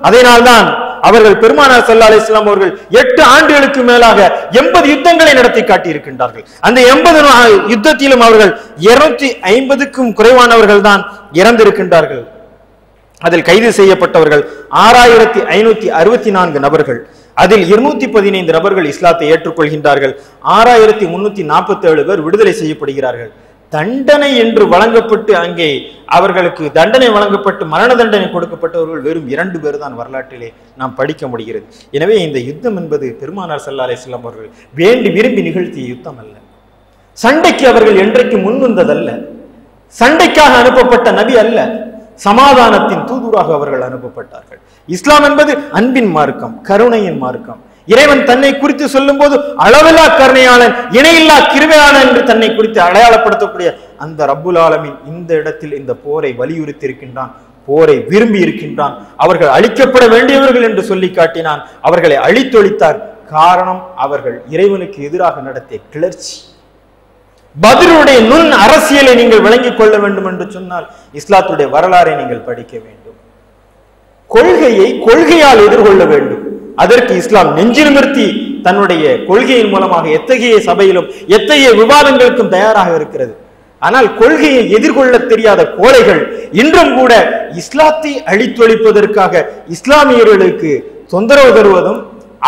அதனால்தான் அவர்கள் பெருமானார் ஸல்லல்லாஹு அலைஹி வஸல்லம் அவர்கள் 8 ஆண்டுகளுக்கு மேலாக 80 யுத்தங்களை நடத்தி காட்டியிருக்கின்றார்கள். அந்த 80 யுத்தத்திலும் அவர்கள் 250க்கும் குறைவானவர்கள் தான் இறந்திருக்கின்றார்கள். அதில் கைது செய்யப்பட்டவர்கள் 6564 நபர்கள். அதில் 215 நபர்கள் இஸ்லாத்தை ஏற்றுக்கொள்கின்றார்கள். 6347 பேர் விடுதலை செய்யப்படுகிறார்கள். தண்டனை என்று வழங்கப்பட்டு அங்கே அவர்களுக்கு தண்டனை வழங்கப்பட்டு மரண தண்டனை கொடுக்கப்பட்டவர்கள் வெறும் 2 பேர் தான் வரலாற்றிலே நாம் படிக்க முடிகிறது. எனவே இந்த யுத்தம் என்பது பெருமானார் ஸல்லல்லாஹு அலைஹி வஸல்லம் அவர்கள் வேண்டி விரும்பி நிகழ்த்திய யுத்தம் அல்ல. சண்டைக்கு அவர்கள் என்றைக்கு முன்வந்ததல்ல. சண்டைக்காக அனுப்பப்பட்ட நபி அல்ல, சமாதானத்தின் தூதுராக அவர்கள் அனுப்பப்பட்டார்கள். இஸ்லாம் என்பது அன்பின் மார்க்கம், கருணையின் மார்க்கம். இறைவன் தன்னை குறித்து சொல்லும் போது அளவில்லா கருணையாளன், இணையில்லா கிருபையாளன் என்று தன்னை குறித்து அடையாளப்படுத்தக்கூடிய அந்த ரப்புல் ஆலமீன் இந்த இடத்தில் இந்த போரை வலியுறுத்தி இருக்கின்றான், போரை விரும்பி இருக்கின்றான். அவர்கள் அழிக்கப்பட வேண்டியவர்கள் என்று சொல்லி காட்டினான், அவர்களை அழித்தொழித்தார். காரணம் அவர்கள் இறைவனுக்கு எதிராக நடத்திய கிளர்ச்சி. பத்ருடைய நுண் அரசியலை நீங்கள் விளங்கிக் கொள்ள வேண்டும் என்று சொன்னால் இஸ்லாத்துடைய வரலாறை நீங்கள் படிக்க வேண்டும். கொள்கையை கொள்கையால் எதிர்கொள்ள வேண்டும். அதற்கு இஸ்லாம் நெஞ்சு நிமிர்த்தி தன்னுடைய கொள்கையின் மூலமாக எத்தகைய சபையிலும் எத்தகைய விவாதங்களுக்கும் தயாராக இருக்கிறது. ஆனால் கொள்கையை எதிர்கொள்ள தெரியாத கோழைகள் இன்றும் கூட இஸ்லாத்தை அழித்தொழிப்பதற்காக இஸ்லாமியர்களுக்கு தொந்தரவு தருவதும்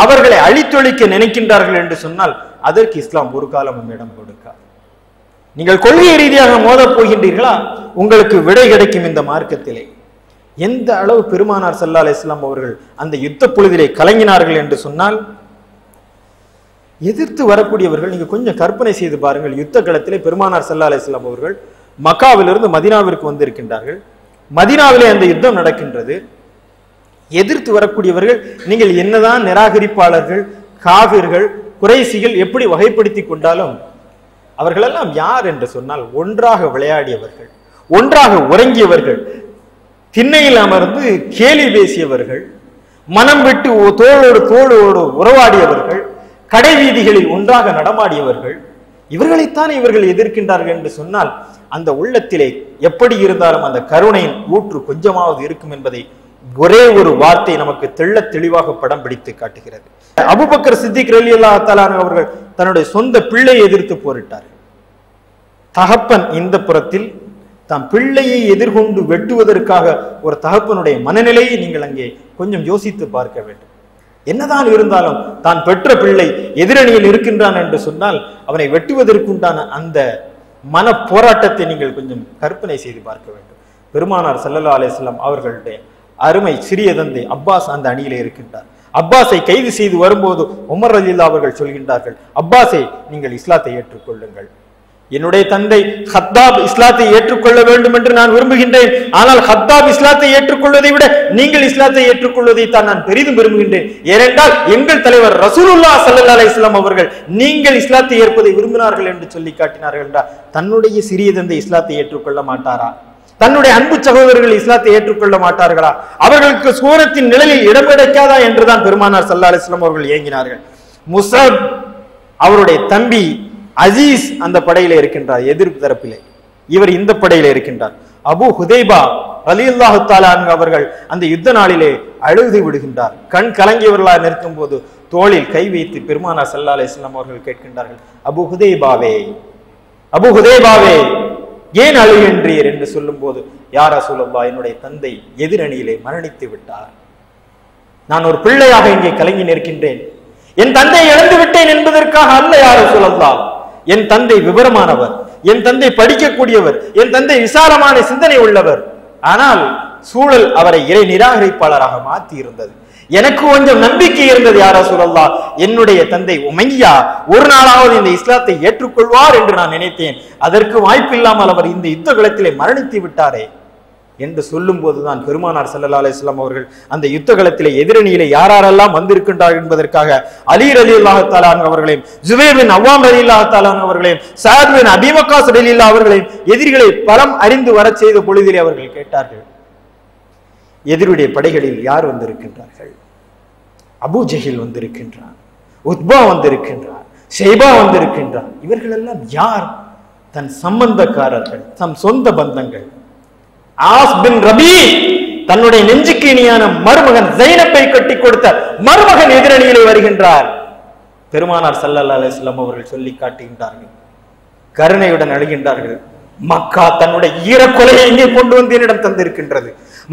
அவர்களை அழித்தொழிக்க நினைக்கின்றார்கள் என்று சொன்னால் அதற்கு இஸ்லாம் ஒரு காலமும் இடம் கொடுக்காது. நீங்கள் கொள்கை ரீதியாக மோதப் போகின்றீர்களா, உங்களுக்கு விடை கிடைக்கும் இந்த மார்க்கத்திலே. எந்த அளவு பெருமானார் ஸல்லல்லாஹு அலைஹி வஸல்லம் அவர்கள் அந்த யுத்த பொழுதிலே கலங்கினார்கள் என்று சொன்னால், எதிர்த்து வரக்கூடியவர்கள் நீங்க கொஞ்சம் கற்பனை செய்து பாருங்கள். யுத்த களத்திலே பெருமானார் ஸல்லல்லாஹு அலைஹி வஸல்லம் அவர்கள் மக்காவிலிருந்து மதீனாவிற்கு வந்திருக்கின்றார்கள். மதீனாவிலே அந்த யுத்தம் நடக்கின்றது. எதிர்த்து வரக்கூடியவர்கள் நீங்கள் என்னதான் நிராகரிப்பாளர்கள், காபிர்கள், குறைசிகள் எப்படி வகைப்படுத்தி கொண்டாலும் அவர்களெல்லாம் யார் என்று சொன்னால் ஒன்றாக விளையாடியவர்கள், ஒன்றாக உறங்கியவர்கள், திண்ணையில் அமர்ந்து கேலி பேசியவர்கள், மனம் விட்டு தோளோடு உறவாடியவர்கள், கடை வீதிகளில் ஒன்றாக நடமாடியவர்கள். இவர்களைத்தான் இவர்கள் எதிர்க்கின்றார்கள் என்று சொன்னால் அந்த உள்ளத்திலே எப்படி இருந்தாலும் அந்த கருணையின் ஊற்று கொஞ்சமாவது இருக்கும் என்பதை ஒரே ஒரு வார்த்தை நமக்கு தெள்ள தெளிவாக படம் பிடித்து காட்டுகிறது. அபூபக்கர் சித்திக் ரலியல்லாஹு தஆலா அவர்கள் தன்னுடைய சொந்த பிள்ளையை எதிர்த்து போரிட்டார்கள். தகப்பன் இந்த புறத்தில் தாம் பிள்ளையை எதிர்கொண்டு வெட்டுவதற்காக ஒரு தகப்பனுடைய மனநிலையை நீங்கள் அங்கே கொஞ்சம் யோசித்து பார்க்க வேண்டும். என்னதான் இருந்தாலும் தான் பெற்ற பிள்ளை எதிரணியில் இருக்கின்றான் என்று சொன்னால் அவனை வெட்டுவதற்குண்டான அந்த மன போராட்டத்தை நீங்கள் கொஞ்சம் கற்பனை செய்து பார்க்க வேண்டும். பெருமானார் ஸல்லல்லாஹு அலைஹி வஸல்லம் அவர்களுடைய அருமை சிறிய தந்தை அப்பாஸ் அந்த அணியிலே இருக்கின்றார். அப்பாஸை கைது செய்து வரும்போது உமர் ரலியல்லாஹு அவர்கள் சொல்கின்றார்கள், அப்பாஸை நீங்கள் இஸ்லாத்தை ஏற்றுக்கொள்ளுங்கள். என்னுடைய தந்தை ஹத்தாப் இஸ்லாத்தை ஏற்றுக்கொள்ள வேண்டும் என்று நான் விரும்புகின்றேன். ஆனால் ஹத்தாப் இஸ்லாத்தை ஏற்றுக்கொள்வதை விட நீங்கள் இஸ்லாத்தை ஏற்றுக்கொள்வதை தான் நான் பெரிதும் விரும்புகின்றேன். ஏனென்றால் எங்கள் தலைவர் ரசூலுல்லாஹ் ஸல்லல்லாஹு அலைஹி வஸல்லம் அவர்கள் நீங்கள் இஸ்லாத்தை ஏற்பதை விரும்பினார்கள் என்று சொல்லி காட்டினார்கள் என்றால் தன்னுடைய சிறிய தந்தை இஸ்லாத்தை ஏற்றுக்கொள்ள மாட்டாரா? தன்னுடைய அன்பு சகோதரர்கள் இஸ்லாத்தை ஏற்றுக்கொள்ள மாட்டார்களா? அவர்களுக்கு சூரத்தின் நிழலில் இடம் கிடைக்காதா என்றுதான் பெருமானார் ஸல்லல்லாஹு அலைஹி வஸல்லம் அவர்கள் ஏங்கினார்கள். முஸஅப் அவருடைய தம்பி அசீஸ் அந்த படையில இருக்கின்றார், எதிர்ப்பு தரப்பிலே. இவர் இந்த படையில இருக்கின்றார். அபு ஹுதைபா ரலியல்லாஹு தஆலா அன்ஹு அவர்கள் அந்த யுத்த நாளிலே அழுது விடுகின்றார். கண் கலங்கியவர்களாக நிற்கும் போது தோளில் கை வைத்து பெருமானார் ஸல்லல்லாஹு அலைஹி வஸல்லம் அவர்கள் கேட்கின்றார்கள், அபு ஹுதைபாவே, அபு ஹுதைபாவே ஏன் அழுகின்றீர் என்று சொல்லும் போது, யா ரசூலல்லாஹ் என்னுடைய தந்தை எதிரணியிலே மரணித்து விட்டார். நான் ஒரு பிள்ளையாக இங்கே கலங்கி நிற்கின்றேன். என் தந்தை இழந்து விட்டேன் என்பதற்காக அல்ல யா ரசூலல்லாஹ். என் தந்தை விவரமானவர், என் தந்தை படிக்கக்கூடியவர், என் தந்தை விசாலமான சிந்தனை உள்ளவர். ஆனால் சூழல் அவரை இறை நிராகரிப்பாளராக மாற்றி இருந்தது. எனக்கு கொஞ்சம் நம்பிக்கை இருந்தது யா ரசூலல்லாஹ், என்னுடைய தந்தை உமையா ஒரு நாளாவது இந்த இஸ்லாத்தை ஏற்றுக்கொள்வார் என்று நான் நினைத்தேன். அதற்கு வாய்ப்பில்லாமல் அவர் இந்த யுத்த களத்திலே மரணித்து விட்டாரே என்று சொல்லும் போதுதான் பெருமானார் ஸல்லல்லாஹு அலைஹி வஸல்லம் அவர்கள் அந்த யுத்த களத்திலே எதிரணியிலே யாரெல்லாம் வந்திருக்கின்றார் என்பதற்காக அலி ரலியல்லாஹு தஆலா அன்ஹு அவர்களையும், ஜுபைர் பின் அவ்வாம் ரலியல்லாஹு தஆலா அன்ஹு அவர்களையும், சஅத் பின் அபீ வக்காஸ் ரலியல்லாஹு அவர்களையும் எதிரிகளை பலம் அறிந்து வரச் செய்த பொழுதிலே அவர்கள் கேட்டார்கள், எதிரியுடைய படைகளில் யார் வந்திருக்கின்றார்கள்? அபூ ஜஹில் வந்திருக்கின்றார், உத்பா வந்திருக்கின்றார், ஷைபா வந்திருக்கின்றார். இவர்கள் எல்லாம் யார்? தன் சம்பந்தக்காரர்கள், தம் சொந்த பந்தங்கள். ஆஸ் பின் ரபி தன்னுடைய நெஞ்சுக்கு இனியான மருமகன் ஜைனப்பை கட்டி கொடுத்த மருமகன் எதிரணியிலே வருகின்றார். பெருமானார் ஸல்லல்லாஹு அலைஹி வஸல்லம் அவர்கள் சொல்லி காட்டுகின்றார்கள், கருணையுடன் அழுகின்றார்கள். மக்கா தன்னுடைய ஈரக்கொலையை இங்கே கொண்டு வந்து என்னிடம் தந்திருக்கின்றது.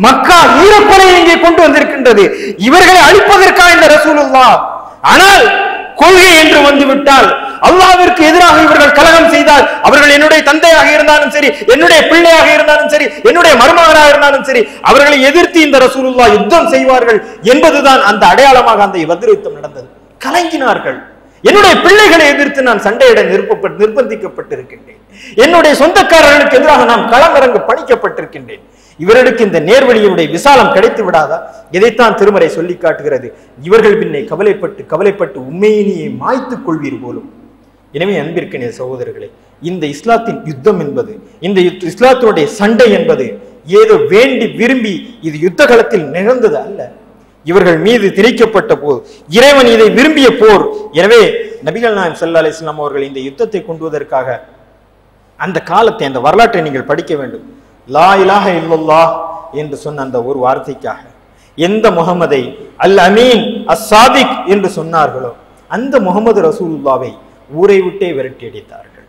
மக்கா ஈரக்கொலையை இங்கே கொண்டு வந்திருக்கின்றது. இவர்களை அழிப்பதற்காக இந்த ரசூலுல்லாஹ். ஆனால் கொள்கை என்று வந்துவிட்டால், அல்லாஹ்விற்கு எதிராக இவர்கள் கலகம் செய்தால், அவர்கள் என்னுடைய தந்தையாக இருந்தாலும் சரி, என்னுடைய பிள்ளையாக இருந்தாலும் சரி, என்னுடைய மருமகனாக இருந்தாலும் சரி, அவர்களை எதிர்த்து இந்த ரசூலுல்லாஹ் யுத்தம் செய்வார்கள் என்பதுதான் அந்த அடையாளமாக அந்த பத்ர் யுத்தம் நடந்தது. கலங்கினார்கள். என்னுடைய பிள்ளைகளை எதிர்த்து நான் சண்டையிட நிர்பந்திக்கப்பட்டிருக்கின்றேன். என்னுடைய சொந்தக்காரர்களுக்கு எதிராக நான் களமிறங்க பணிக்கப்பட்டிருக்கின்றேன். இவர்களுக்கு இந்த நேர்வழியுடைய விசாலம் கிடைத்து விடாதா? இதைத்தான் திருமறை சொல்லி காட்டுகிறது. இவர்கள் பின்னை கவலைப்பட்டு உண்மையிலேயே மாய்த்துக் கொள்வீர் போலும். எனவே அன்பிற்கினிய சகோதரர்களே, இந்த இஸ்லாத்தின் யுத்தம் என்பது, இந்த இஸ்லாத்தினுடைய சண்டை என்பது ஏதோ வேண்டி விரும்பி இது யுத்த களத்தில் நிகழ்ந்தது அல்ல. இவர்கள் மீது திணிக்கப்பட்ட போர், இறைவன் இதை விரும்பிய போர். எனவே நபிகள் நாயகம் ஸல்லல்லாஹு அலைஹி வஸல்லம் அவர்கள் இந்த யுத்தத்தை கொண்டுவதற்காக அந்த காலத்தை, அந்த வரலாற்றை நீங்கள் படிக்க வேண்டும். லா இலாஹ இல்லல்லாஹ் என்று சொன்ன அந்த ஒரு வார்த்தைக்காக எந்த முகமதை அல் அமீன் அஸ் சாதிக் என்று சொன்னார்களோ அந்த முகமது ரசூலுல்லாவை ஊரை விட்டே விரட்டி அடித்தார்கள்.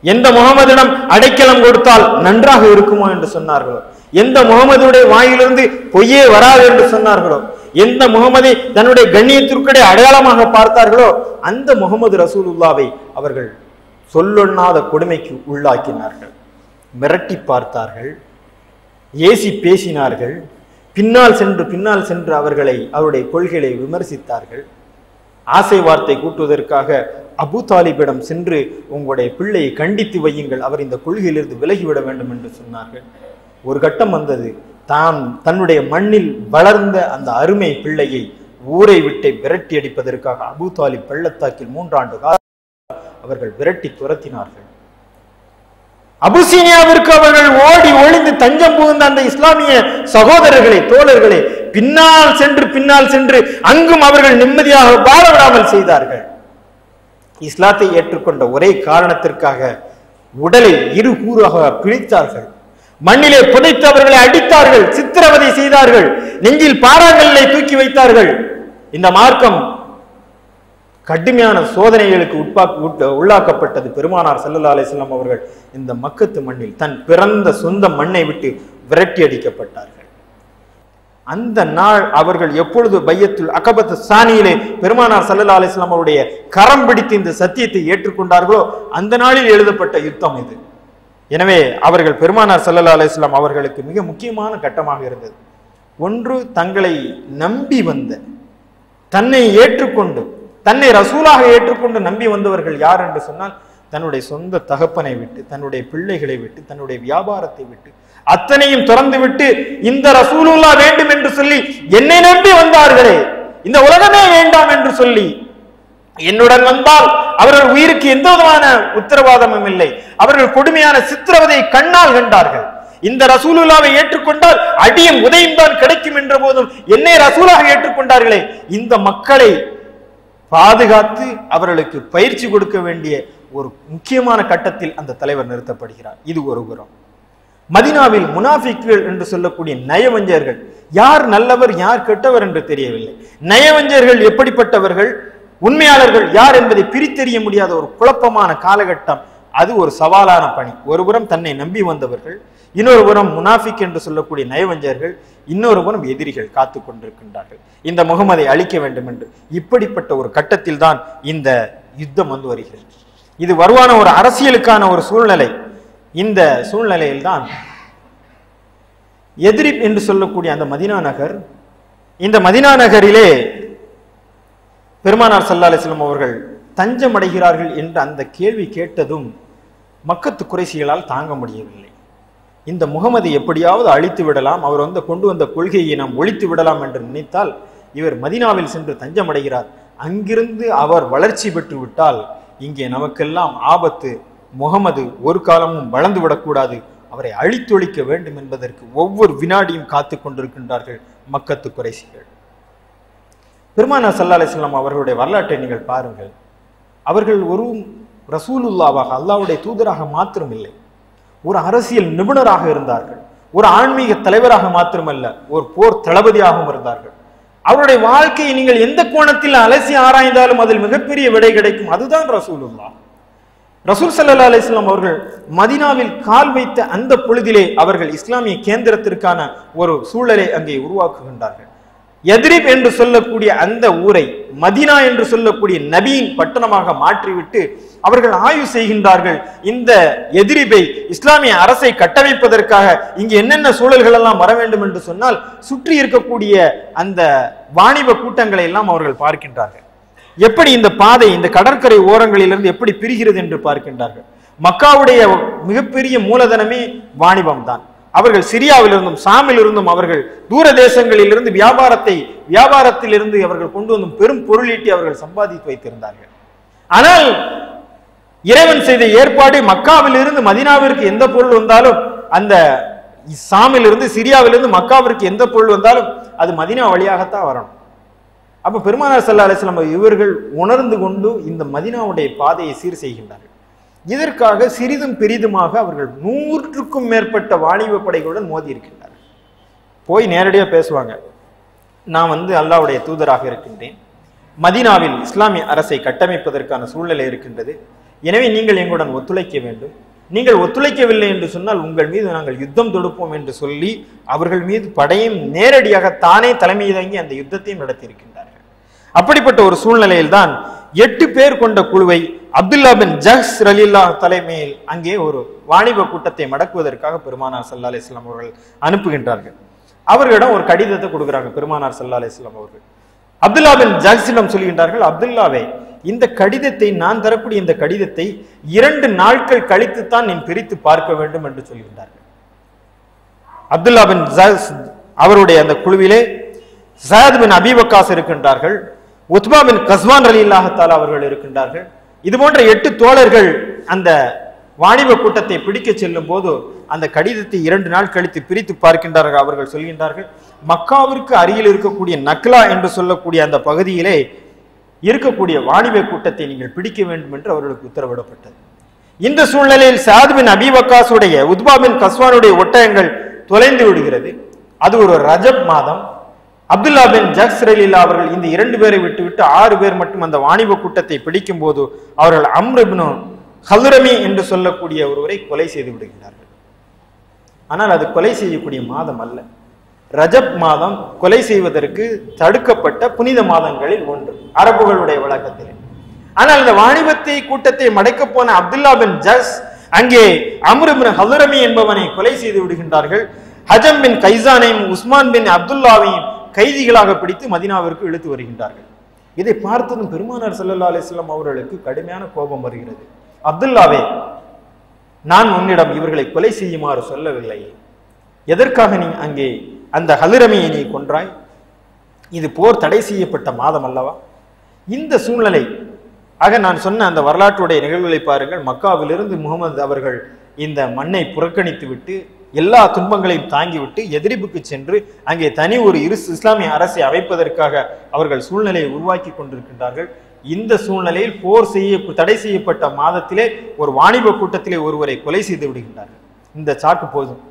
எந்த முகமதிடம் அடைக்கலம் கொடுத்தால் நன்றாக இருக்குமோ என்று சொன்னார்களோ, எந்த முகமதுடைய வாயிலிருந்து பொய்யே வராது என்று சொன்னார்களோ, எந்த முகமதை தன்னுடைய கண்ணியத்திற்குடைய அடையாளமாக பார்த்தார்களோ அந்த முகமது ரசூலுல்லாவை அவர்கள் சொல்லொண்ணாத கொடுமைக்கு உள்ளாக்கினார்கள். மிரட்டி பார்த்தார்கள், ஏசி பேசினார்கள், பின்னால் சென்று அவருடைய கொள்கைகளை விமர்சித்தார்கள். ஆசை வார்த்தை கூட்டுவதற்காக அபூ தாலிபிடம் சென்று உங்களுடைய பிள்ளையை கண்டித்து வையுங்கள், அவர் இந்த கொள்கையிலிருந்து விலகிவிட வேண்டும் என்று சொன்னார்கள். ஒரு கட்டம் வந்தது, தன்னுடைய மண்ணில் வளர்ந்த அந்த அருமை பிள்ளையை ஊரை விட்டு விரட்டி அடிப்பதற்காக அபூ தாலிப் பள்ளத்தாக்கில் 3 ஆண்டு காலம் அவர்கள் விரட்டி துரத்தினார்கள். அபுசீனியாவிற்கு அவர்கள் ஓடி ஒளிந்து தஞ்சம் புகுந்த அந்த இஸ்லாமிய சகோதரர்களை, தோழர்களை பின்னால் சென்று அங்கும் அவர்கள் நிம்மதியாக வாழ விடாமல் செய்தார்கள். இஸ்லாத்தை ஏற்றுக்கொண்ட ஒரே காரணத்திற்காக உடலை 2 கூறாக பிரித்தார்கள், மண்ணிலே புதைத்து அவர்களை அடித்தார்கள், சித்திரவதை செய்தார்கள், நெஞ்சில் பாறாங்கல்லை தூக்கி வைத்தார்கள். இந்த மார்க்கம் கடுமையான சோதனைகளுக்கு உள்ளாக்கப்பட்டது. பெருமானார் ஸல்லல்லாஹு அலைஹி வஸல்லம் அவர்கள் இந்த மக்கத்து மண்ணில் தன் பிறந்த சொந்த மண்ணை விட்டு விரட்டி அடிக்கப்பட்டார்கள். அந்த நாள் அவர்கள் எப்பொழுது பையத்துல் அகபத் சானியிலே பெருமானார் ஸல்லல்லாஹு அலைஹி வஸல்லம் அவருடைய கரம் பிடித்து இந்த சத்தியத்தை ஏற்றுக்கொண்டார்களோ அந்த நாளில் எழுதப்பட்ட யுத்தம் இது. எனவே அவர்கள் பெருமானார் ஸல்லல்லாஹு அலைஹி வஸல்லம் அவர்களுக்கு மிக முக்கியமான கட்டமாக இருந்தது. ஒன்று, தங்களை நம்பி வந்த, தன்னை ஏற்றுக்கொண்டு, தன்னை ரசூலாக ஏற்றுக்கொண்டு நம்பி வந்தவர்கள் யார் என்று சொன்னால், தன்னுடைய சொந்த தகப்பனை விட்டு, தன்னுடைய பிள்ளைகளை விட்டு, தன்னுடைய வியாபாரத்தை விட்டு, அத்தனையும் திறந்து விட்டு இந்த ரசூலுல்லாஹ் வேண்டும் என்று சொல்லி என்னை நம்பி வந்தார்களே, இந்த உலகமே வேண்டாம் என்று சொல்லி என்னுடன் வந்தால் அவர்கள் உயிருக்கு எந்த விதமான உத்தரவாதமும் இல்லை, அவர்கள் கொடுமையான சித்திரவதையை கண்ணால் கண்டார்கள். இந்த ரசூலுல்லாவை ஏற்றுக்கொண்டால் அடியும் உதயம் தான் கிடைக்கும் என்ற போதும் என்னை ரசூலாக ஏற்றுக்கொண்டார்களே, இந்த மக்களை பாதுகாத்து அவர்களுக்கு பயிற்சி கொடுக்க வேண்டிய ஒரு முக்கியமான கட்டத்தில் அந்த தலைவர் நிறுத்தப்படுகிறார். இது ஒரு புறம். மதீனாவில் முனாஃபிக்கள் என்று சொல்லக்கூடிய நயவஞ்சர்கள், யார் நல்லவர் யார் கெட்டவர் என்று தெரியவில்லை. நயவஞ்சர்கள் எப்படிப்பட்டவர்கள், உண்மையாளர்கள் யார் என்பதை பிரித்தெறிய முடியாத ஒரு குழப்பமான காலகட்டம். அது ஒரு சவாலான பணி. ஒரு புறம் தன்னை நம்பி வந்தவர்கள், இன்னொரு புறம் முனாஃபிக் என்று சொல்லக்கூடிய நயவஞ்சர்கள், இன்னொரு புறம் எதிரிகள் காத்து கொண்டிருக்கின்றார்கள் இந்த முகமதை அழிக்க வேண்டும் என்று. இப்படிப்பட்ட ஒரு கட்டத்தில் தான் இந்த யுத்தம் வந்து வருகிறது. இது வருவான ஒரு அரசியலுக்கான ஒரு சூழ்நிலை. இந்த சூழ்நிலையில் தான் எதிரிப் என்று சொல்லக்கூடிய அந்த மதீனா நகர், இந்த மதீனா நகரிலே பெருமானார் ஸல்லல்லாஹு அலைஹி வஸல்லம் அவர்கள் தஞ்சம் அடைகிறார்கள் என்ற அந்த கேள்வி கேட்டதும் மக்கத்து குறைசிகளால் தாங்க முடியவில்லை. இந்த முகமதை எப்படியாவது அழித்து விடலாம், அவர் கொண்டு வந்த கொள்கையை நாம் ஒழித்து விடலாம் என்று நினைத்தால் இவர் மதீனாவில் சென்று தஞ்சம் அடைகிறார். அங்கிருந்து அவர் வளர்ச்சி பெற்று விட்டால் இங்கே நமக்கெல்லாம் ஆபத்து. முகமது ஒரு காலமும் வளர்ந்து விடக்கூடாது, அவரை அழித்தொழிக்க வேண்டும் என்பதற்கு ஒவ்வொரு வினாடியும் காத்து கொண்டிருக்கின்றார்கள் மக்கத்து குறைசிகள். பெருமானார் ஸல்லல்லாஹு அலைஹி வஸல்லம் அவர்களுடைய வரலாற்றை நீங்கள் பாருங்கள். அவர்கள் ஒரு ரசூலுல்லாவாக, அல்லாஹ்வுடைய தூதராக மாத்திரம் இல்லை, ஒரு அரசியல் நிபுணராக இருந்தார்கள், ஒரு ஆன்மீக தலைவராக மாத்திரமல்ல, ஒரு போர் தளபதியாகவும் இருந்தார்கள். அவருடைய வாழ்க்கையை நீங்கள் எந்த கோணத்தில் அலசி ஆராய்ந்தாலும் அதில் மிகப்பெரிய விடை கிடைக்கும். அதுதான் ரசூலுல்லாஹ். ரசூல் ஸல்லல்லாஹு அலைஹி வஸல்லம் அவர்கள் மதீனாவில் கால் வைத்த அந்த பொழுதிலே அவர்கள் இஸ்லாமிய கேந்திரத்திற்கான ஒரு சூழலை அங்கே உருவாக்குகின்றார்கள். யத்ரிப் என்று சொல்லக்கூடிய அந்த ஊரை மதீனா என்று சொல்லக்கூடிய நபியின் பட்டணமாக மாற்றிவிட்டு அவர்கள் ஆய்வு செய்கின்றார்கள். இந்த யத்ரிபை இஸ்லாமிய அரசை கட்டமைப்பதற்காக இங்கு என்னென்ன சூழல்கள் எல்லாம் வர வேண்டும் என்று சொன்னால் சுற்றி இருக்கக்கூடிய அந்த வாணிப கூட்டங்களை எல்லாம் அவர்கள் பார்க்கின்றார்கள். எப்படி இந்த பாதை இந்த கடற்கரை ஓரங்களிலிருந்து எப்படி பிரிகிறது என்று பார்க்கின்றார்கள். மக்காவுடைய மிகப்பெரிய மூலதனமே வாணிபம் தான். அவர்கள் சிரியாவிலிருந்தும் சாமிலிருந்தும் அவர்கள் தூர தேசங்களிலிருந்து வியாபாரத்திலிருந்து அவர்கள் கொண்டு வந்து பெரும் பொருளீட்டி அவர்கள் சம்பாதித்து வைத்திருந்தார்கள். ஆனால் இறைவன் செய்த ஏற்பாடு, மக்காவிலிருந்து மதீனாவிற்கு எந்த பொருள் வந்தாலும், அந்த சாமிலிருந்து சிரியாவிலிருந்து மக்காவிற்கு எந்த பொருள் வந்தாலும் அது மதீனா வழியாகத்தான் வரணும். அப்ப பெருமானார் ஸல்லல்லாஹு அலைஹி வஸல்லம் இவர்கள் உணர்ந்து கொண்டு இந்த மதீனாவுடைய பாதையை சீர் செய்கின்றார்கள். இதற்காக சிறிதும் பெரிதுமாக அவர்கள் 100க்கும் மேற்பட்ட வாணிப படைகளுடன் மோதி இருக்கின்றார்கள். போய் நேரடியாக பேசுவாங்க, நான் அல்லாஹ்வுடைய தூதராக இருக்கின்றேன், மதீனாவில் இஸ்லாமிய அரசை கட்டமைப்பதற்கான சூழ்நிலை இருக்கின்றது, எனவே நீங்கள் எங்களுடன் ஒத்துழைக்க வேண்டும், நீங்கள் ஒத்துழைக்கவில்லை என்று சொன்னால் உங்கள் மீது நாங்கள் யுத்தம் தொடுப்போம் என்று சொல்லி அவர்கள் மீது படையும் நேரடியாக தானே தலைமை தாங்கி அந்த யுத்தத்தையும் நடத்தியிருக்கின்றார்கள். அப்படிப்பட்ட ஒரு சூழ்நிலையில் தான் 8 பேர் கொண்ட குழுவை அப்துல்லா பின் ஜஹ்ஷ் ரலியல்லாஹு தலைமையில் அங்கே ஒரு வாணிப கூட்டத்தை மடக்குவதற்காக பெருமானார் ஸல்லல்லாஹு அலைஹி வஸல்லம் அவர்கள் அனுப்புகின்றார்கள். அவர்களிடம் ஒரு கடிதத்தை கொடுக்கிறாங்க பெருமானார் ஸல்லல்லாஹு அலைஹி வஸல்லம் அவர்கள். அப்துல்லா பின் ஜஹ்ஷிடம் சொல்கின்றார்கள், அப்துல்லாவே, இந்த கடிதத்தை, நான் தரக்கூடிய இந்த கடிதத்தை 2 நாட்கள் கழித்துத்தான் நீ பிரித்து பார்க்க வேண்டும் என்று சொல்கின்றார்கள். அப்துல்லா பின் ஜஹ்ஷ் அவருடைய அந்த குழுவிலே ஸஅத் பின் அபீ வக்காஸ் இருக்கின்றார்கள், உத்பா பின் கஸ்வான் ரலியல்லாஹு தஆலா அவர்கள் இருக்கின்றார்கள். இது போன்ற 8 தோழர்கள் அந்த வாணிப கூட்டத்தை பிடிக்க செல்லும் போது அந்த கடிதத்தை 2 நாள் கழித்து பிரித்து பார்க்கின்றார்கள். அவர்கள் சொல்கின்றார்கள், மக்காவிற்கு அருகில் இருக்கக்கூடிய நக்லா என்று சொல்லக்கூடிய அந்த பகுதியிலே இருக்கக்கூடிய வாணிப கூட்டத்தை நீங்கள் பிடிக்க வேண்டும் என்று அவர்களுக்கு உத்தரவிடப்பட்டது. இந்த சூழ்நிலையில் ஸஅத் பின் அபீ வக்காஸுடைய உத்பா பின் கஸ்வானுடைய ஒட்டகங்கள் தொலைந்து விடுகிறது. அது ஒரு ரஜப் மாதம். அப்துல்லா பின் ஜஹ்ஷ் ரலியல்லாஹு அவர்கள் இந்த 2 பேரை விட்டுவிட்டு 6 பேர் மட்டும் அந்த வாணிப கூட்டத்தை பிடிக்கும் போது அவர்கள் அம்ர் இப்னு ஹல்ரமி என்று சொல்லக்கூடிய ஒருவரை கொலை செய்து விடுகிறார்கள். ஆனால் அது கொலை செய்யக்கூடிய மாதம் அல்ல, ரஜப் மாதம் கொலை செய்வதற்கு தடுக்கப்பட்ட புனித மாதங்களில் ஒன்று அரபுகளுடைய வழக்கத்தில். ஆனால் இந்த வாணிபத்தை கூட்டத்தை மடக்க போன அப்துல்லா பின் ஜஹ்ஷ் அங்கே அம்ர் இப்னு ஹல்ரமி என்பவனை கொலை செய்து விடுகின்றார்கள். ஹஜம் பின் கைசானையும் உஸ்மான் பின் அப்துல்லாவையும் கைதிகளாக பிடித்து மதீனாவிற்கு இழுத்து வருகின்றார்கள். இதை பார்த்ததும் பெருமானார் ஸல்லல்லாஹு அலைஹி வஸல்லம் அவர்களுக்கு கடுமையான கோபம் வருகிறது. அப்துல்லாவே, நான் உன்னிடம் இவர்களை கொலை செய்யுமாறு சொல்லவில்லை, எதற்காக நீ அங்கே அந்த ஹல்ரமியை நீ கொன்றாய்? இது போர் தடை செய்யப்பட்ட மாதம் அல்லவா? இந்த சூழ்நிலை ஆக நான் சொன்ன அந்த வரலாற்றுடைய நிகழ்வுகளை பாருங்கள். மக்காவிலிருந்து முகமது அவர்கள் இந்த மண்ணை புறக்கணித்து விட்டு எல்லா துன்பங்களையும் தாங்கிவிட்டு யத்ரிபுக்கு சென்று அங்கே தனி ஒரு இஸ்லாமிய அரசை அமைப்பதற்காக அவர்கள் சூழ்நிலையை உருவாக்கி கொண்டிருக்கின்றார்கள். இந்த சூழ்நிலையில் போர் தடை செய்யப்பட்ட மாதத்திலே ஒரு வாணிப கூட்டத்திலே ஒருவரை கொலை செய்து விடுகின்றார்கள். இந்த சாக்கு போதும்